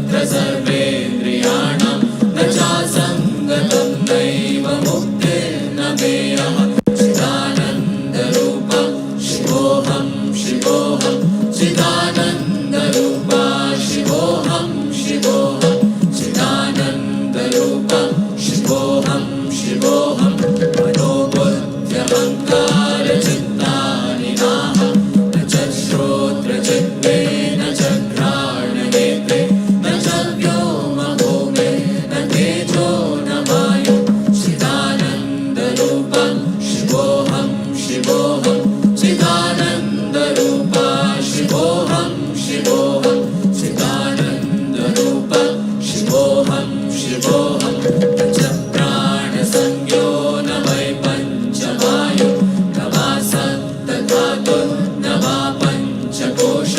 सर्वत्र सर्वेन्द्रियाणां न चासङ्गतं नैव मुक्तिर्न मेयः चिदानन्दरूपा शिवोऽहं शिवोऽहं चिदानन्दरूपा शिवोऽहं शिवोऽहं चिदानन्दरूपा शिवोऽहं शिवोऽहं मनोबुद्ध्यहङ्कारचित्तानि नाहं न च श्रोत्रजिह्वे न च घ्राणनेत्रे न च व्योमभूमे न तेजो न वायु चिदानन्दरूपा शिवोऽहं शिवोऽहं चिदानन्दरूपा शिवोऽहं शिवोऽहं चिदानन्दरूपा शिवोऽहं शिवोऽहं न च प्राणसंज्ञो न वै पञ्चवायु न वा सप्तधातुः न वा पञ्चकोश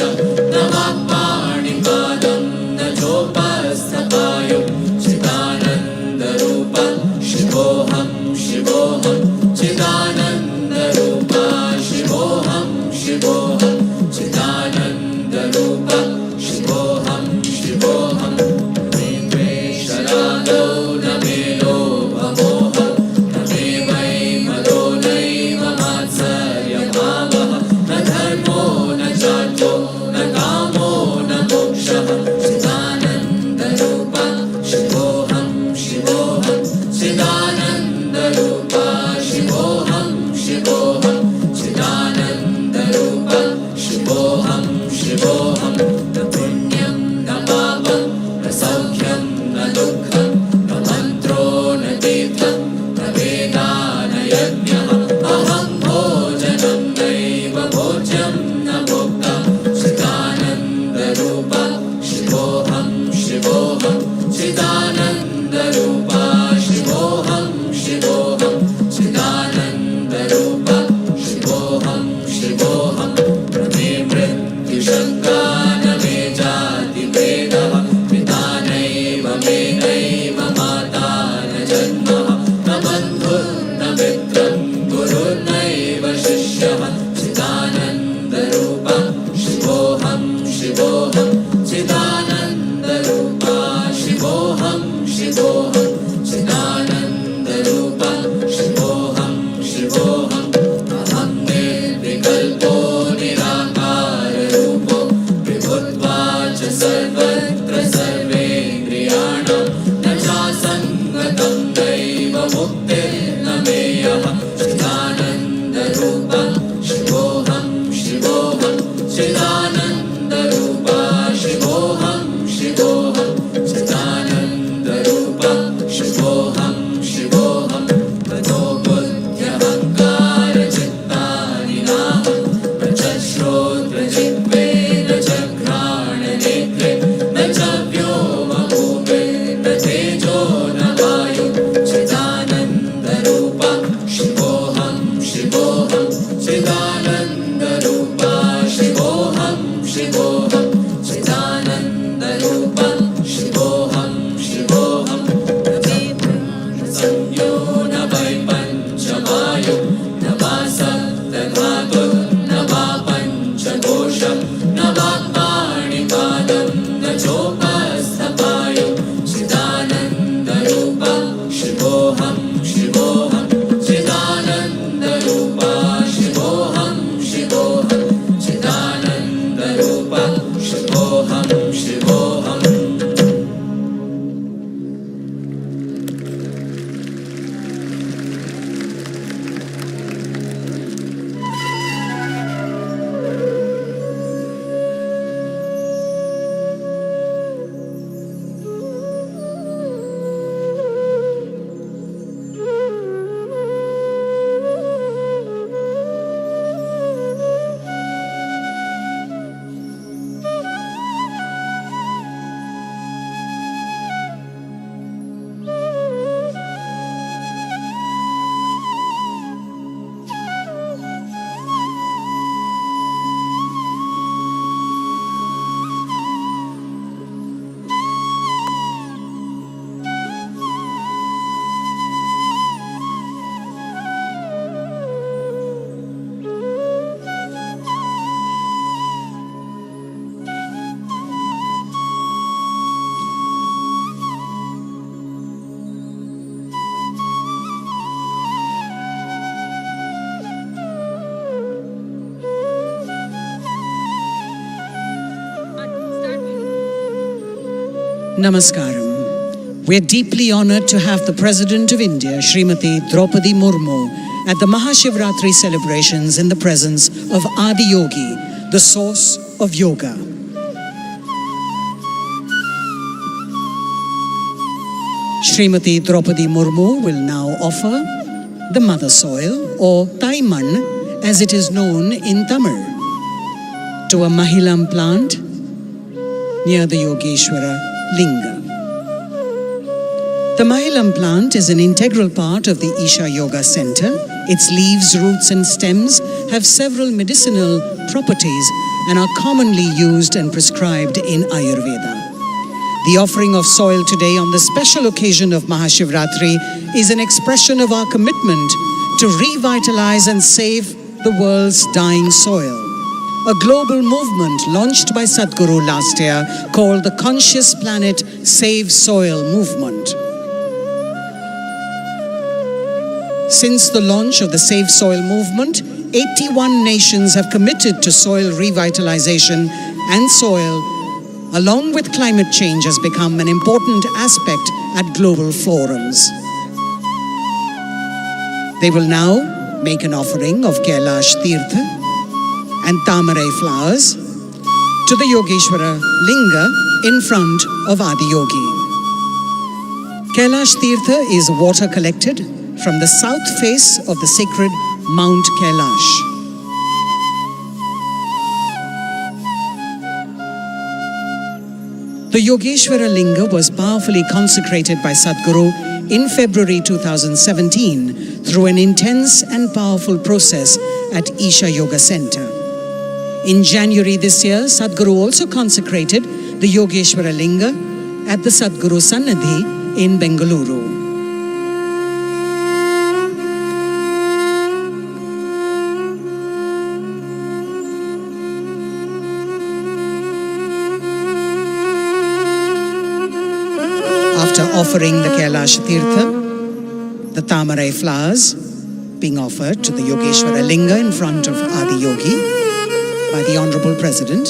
न वा पाणिपादं न चोपस्थपायु चिदानन्दरूपा शिवोऽहं शिवोऽहं चिदानन्दरूपा शिवोऽहं शिवोऽहं चिदानन्दरूपा शिवोऽहं शिवोऽहं मे द्वेषरागौ न मे लोभमोहः न मे वैमदो नैव मात्सर्यभावः न धर्मो न चार्थो न कामो न मोक्षः चिदानन्दरूपा शिवोऽहं शिवोऽहं चिदानन्दरूपा शिवोऽहं शिवोऽहं चिदानन्दरूपा शिवोऽहं शिवोऽहं न पुण्यं न पापं न सौख्यं न दुःखं न मन्त्रो न तीर्थं न वेदा न यज्ञः अहं भोजनं नैव भोज्यं न भोक्ता चिदानन्दरूपा शिवोऽहं शिवोऽहं चिदानन्दरूपा शिवोऽहं शिवोऽहं चिदानन्दरूपा शिवोऽहं शिवोऽहं न मे मृत्युशङ्का न मे जातिभेदः पिता नैव मे नैव माता न जन्मः न बन्धुर्न मित्रं गुरुर्नैव शिष्यः चिदानन्दरूपा शिवोऽहं शिवोऽहं चिदानन्दरूपा शिवोऽहं शिवोऽहं चिदानन्दरूपा शिवोऽहं शिवोऽहं अहं निर्विकल्पो निराकाररूपो विभुत्वाच् सर्वत्र सर्वेन्द्रियाणां न चासङ्गतं नैव मुक्तिर्न मेयः चिदानन्दरूपा शिवोऽहं शिवोऽहं चिदानन्दरूपा शिवोऽहं शिवोऽहं चिदानन्दरूपा शिवोऽहं शिवोऽहं मनोबुद्ध्यहङ्कारचित्तानि नाहं न च श्रोत्रजिह्वे न च घ्राणनेत्रे न Namaskaram. We're deeply honored to have the President of India, Srimati Draupadi Murmu, at the MahashivaRatri celebrations in the presence of Adi Yogi, the source of yoga. Srimati Draupadi Murmu will now offer the mother soil, or Taiman as it is known in Tamil, to a Mahilam plant near the Yogeshwara Linga. The Mahilam plant is an integral part of the Isha Yoga Center. Its leaves, roots and stems have several medicinal properties and are commonly used and prescribed in Ayurveda. The offering of soil today on the special occasion of MahashivaRatri is an expression of our commitment to revitalize and save the world's dying soil. A global movement launched by Sadhguru last year called the Conscious Planet Save Soil Movement. Since the launch of the Save Soil movement, 81 nations have committed to soil revitalization, and soil, along with climate change, has become an important aspect at global forums. They will now make an offering of Kailash Tirtha and pinarai flowers to the Yogeshwara Linga in front of Adi Yogi. Kailash Tirtha is water collected from the south face of the sacred Mount Kailash. The Yogeshwara Linga was powerfully consecrated by Sadhguru in February 2017 through an intense and powerful process at Isha Yoga Center. In January this year, Sadhguru also consecrated the Yogeshwara Linga at the Sadhguru Sannadhi in Bengaluru. After offering the Kailash Tirtha, the pinarai flowers being offered to the Yogeshwara Linga in front of Adi Yogi by the Honorable President,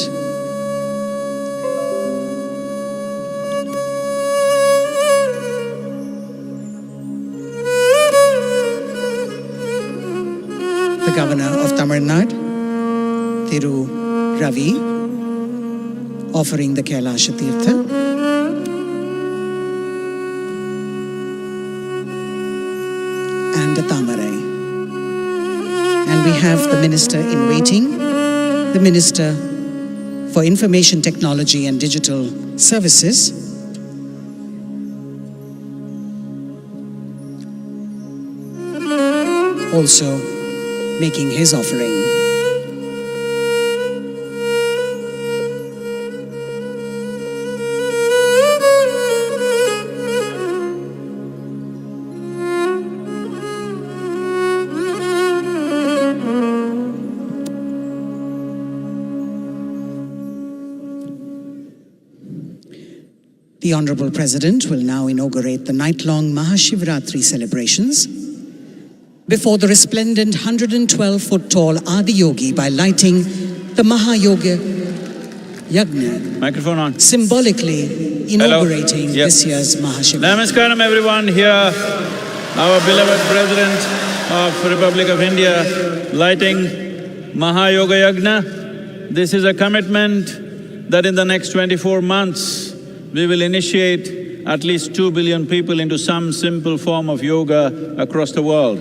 the Governor of Tamil Nadu, Thiru Ravi, offering the Kailash Tirtha, and the pinarai. And we have the Minister in waiting, the Minister for Information Technology and Digital Services, also making his offering. The Honorable President will now inaugurate the night-long MahashivaRatri celebrations before the resplendent 112-foot tall Adi Yogi by lighting the Mahayoga Yagna, Microphone on. Symbolically inaugurating this year's MahashivaRatri. Namaskaram everyone here. Our beloved President of the Republic of India lighting Mahayoga Yagna. This is a commitment that in the next 24 months we will initiate at least 2 billion people into some simple form of yoga across the world.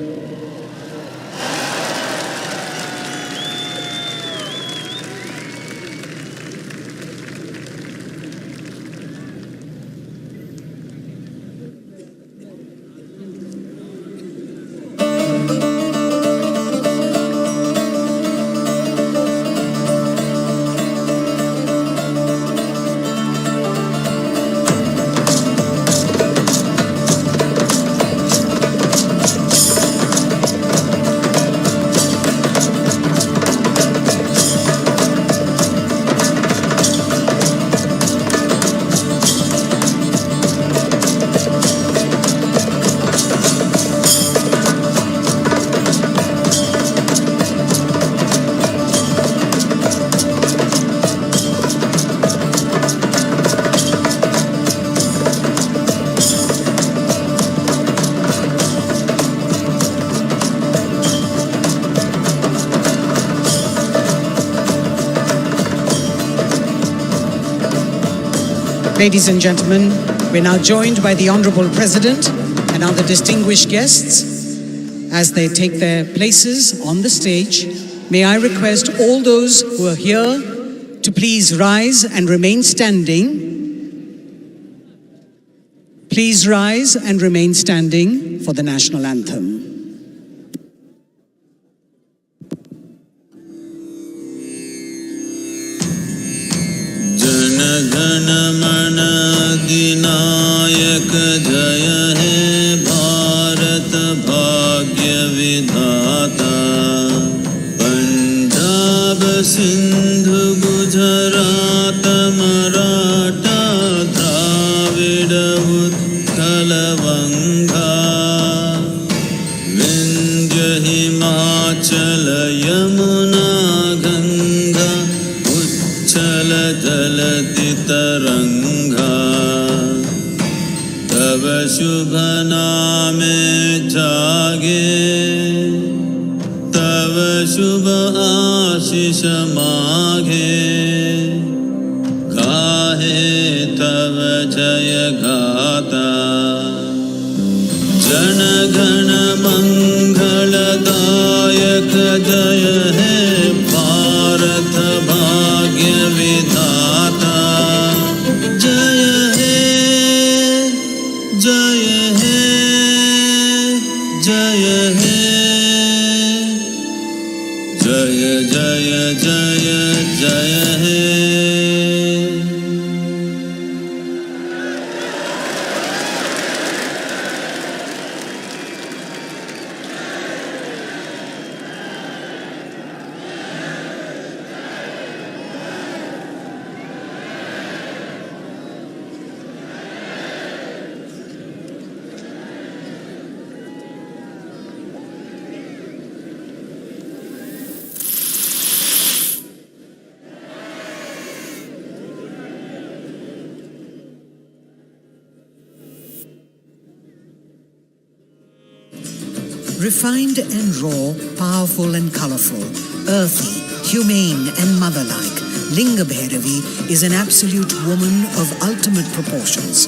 Ladies and gentlemen, we're now joined by the Honorable President and other distinguished guests. As they take their places on the stage, may I request all those who are here to please rise and remain standing. Please rise and remain standing for the national anthem. गण मन अधिनायक जय हे भारत भाग्य विधाता पंजाब सिंधु गुजरात मराठा द्राविड उत्कल बंगा विंध्य हिमाचल यमुना गंगा उच्चल जलधि तरंगा तब शुभ नामे जागे तब शुभ आशीष मागे गाहे तब जय गाता जन गण मंगलदायक जय हे भारत भाग्य विधाता जय हे जय हे जय हे जय जय जय जय हे Refined and raw, powerful and colorful, earthy, humane and mother-like, Linga Bhairavi is an absolute woman of ultimate proportions.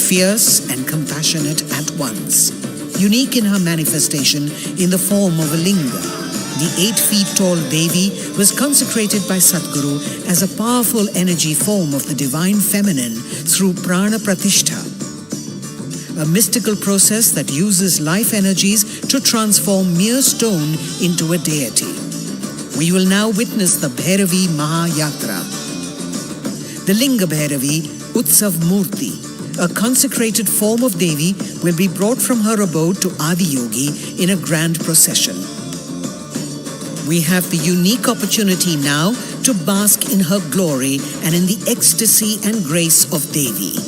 Fierce and compassionate at once. Unique in her manifestation in the form of a linga. The 8 feet tall Devi was consecrated by Sadhguru as a powerful energy form of the divine feminine through prana pratishtha, a mystical process that uses life energies to transform mere stone into a deity. We will now witness the Bhairavi Mahayatra. The Linga Bhairavi Utsav Murti, a consecrated form of Devi, will be brought from her abode to Adiyogi in a grand procession. We have the unique opportunity now to bask in her glory and in the ecstasy and grace of Devi.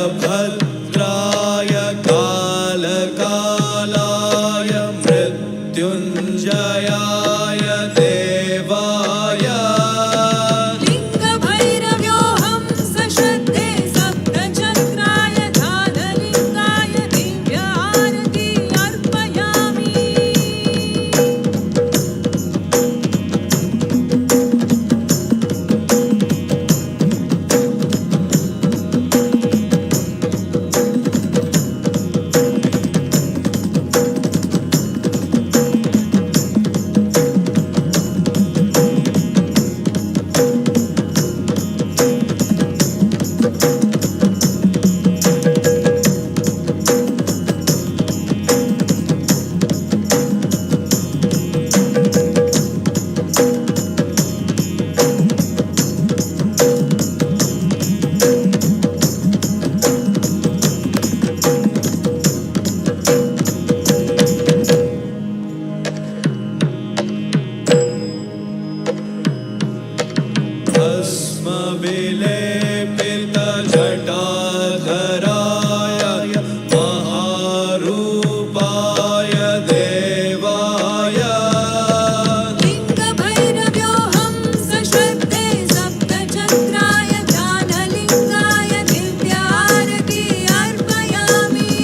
वीरभद्राय कालकालाय मृत्युञ्जयाय देवाय लिङ्गभैरव्योऽहं सश्रद्धे सप्तचक्राय ध्यानलिङ्गाय दिव्यारती अर्पयामि। भस्मविलेपितजटाधराय महारूपाय देवाय लिङ्गभैरव्योऽहं सश्रद्धे सप्तचक्राय ध्यानलिङ्गाय दिव्यारती अर्पयामि।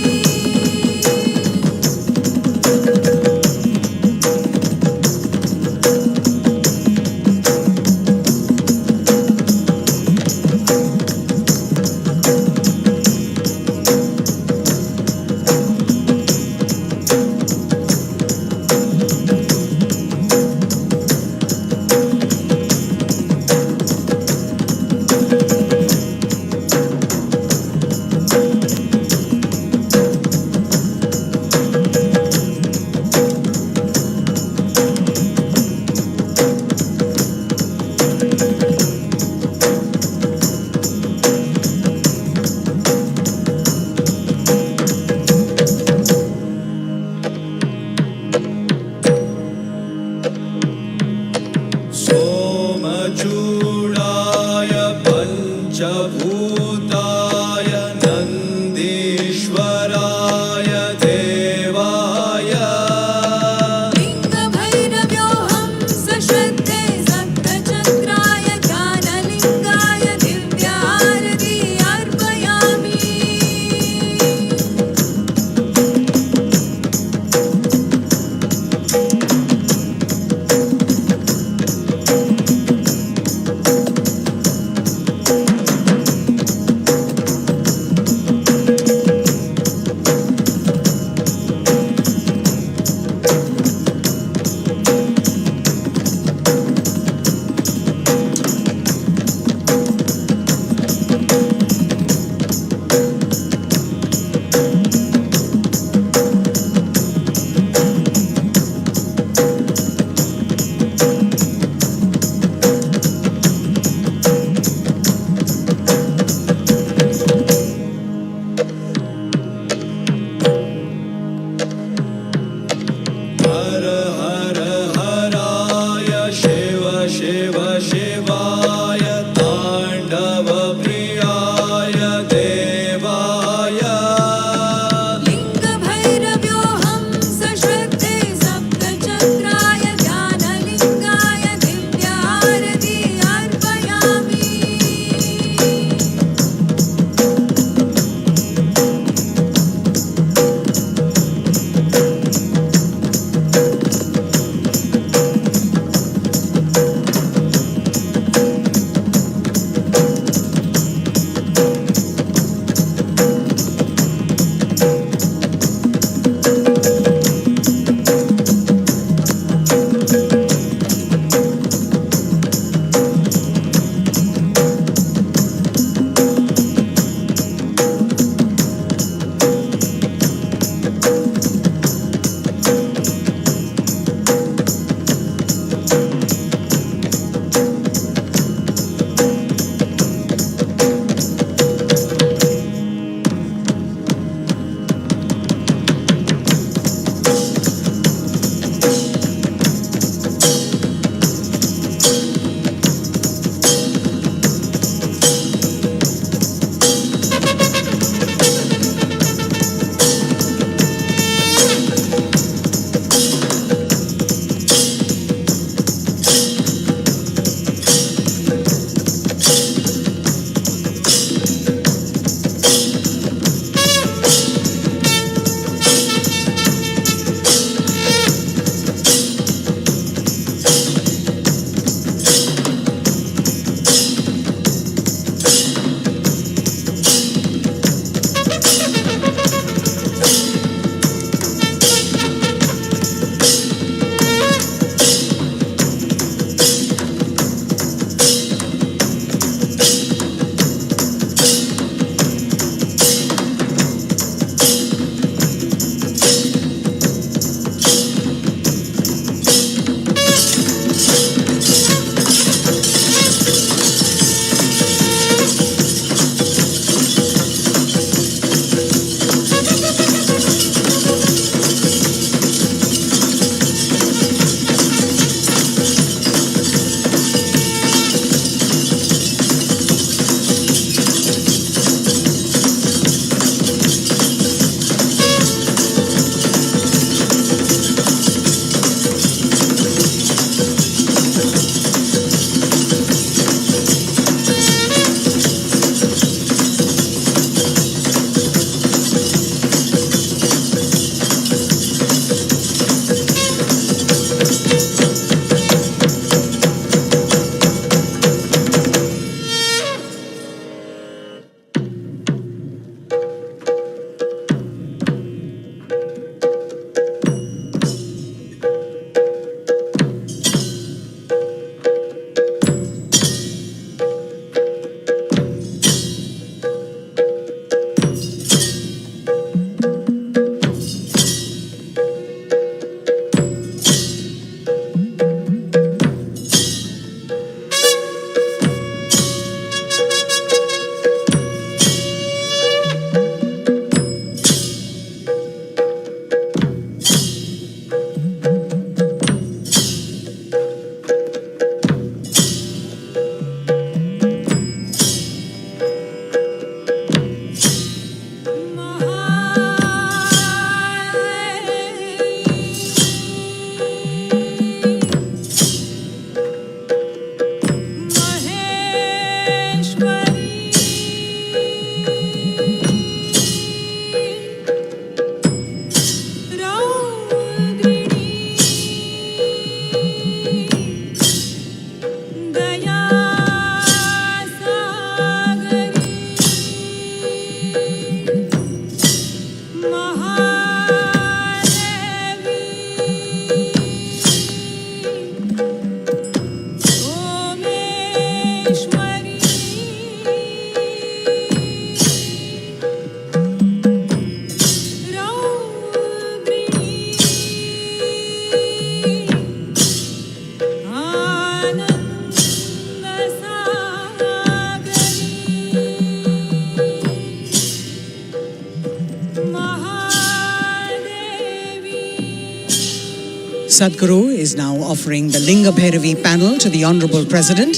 Sadhguru is now offering the Linga Bhairavi panel to the Honorable President.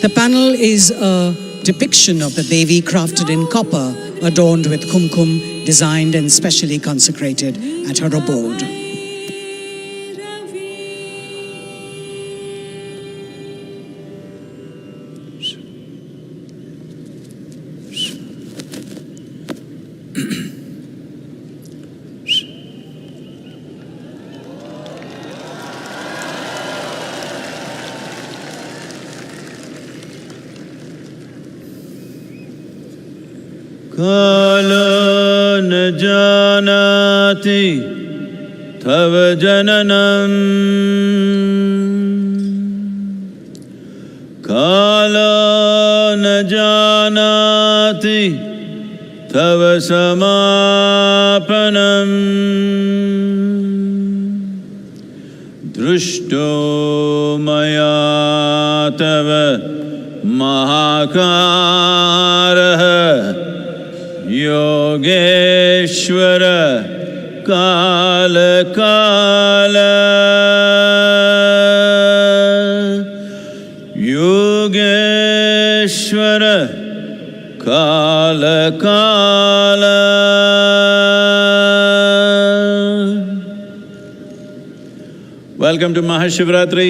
The panel is a depiction of the Devi crafted in copper, adorned with kumkum, designed and specially consecrated at her abode. Kala na janati tava jananam Kala na janati tava samapanam Drushto maya tava mahakaraha Yogeshwara Kala Kala Yogeshwara Kala Kala. Welcome to MahashivaRatri.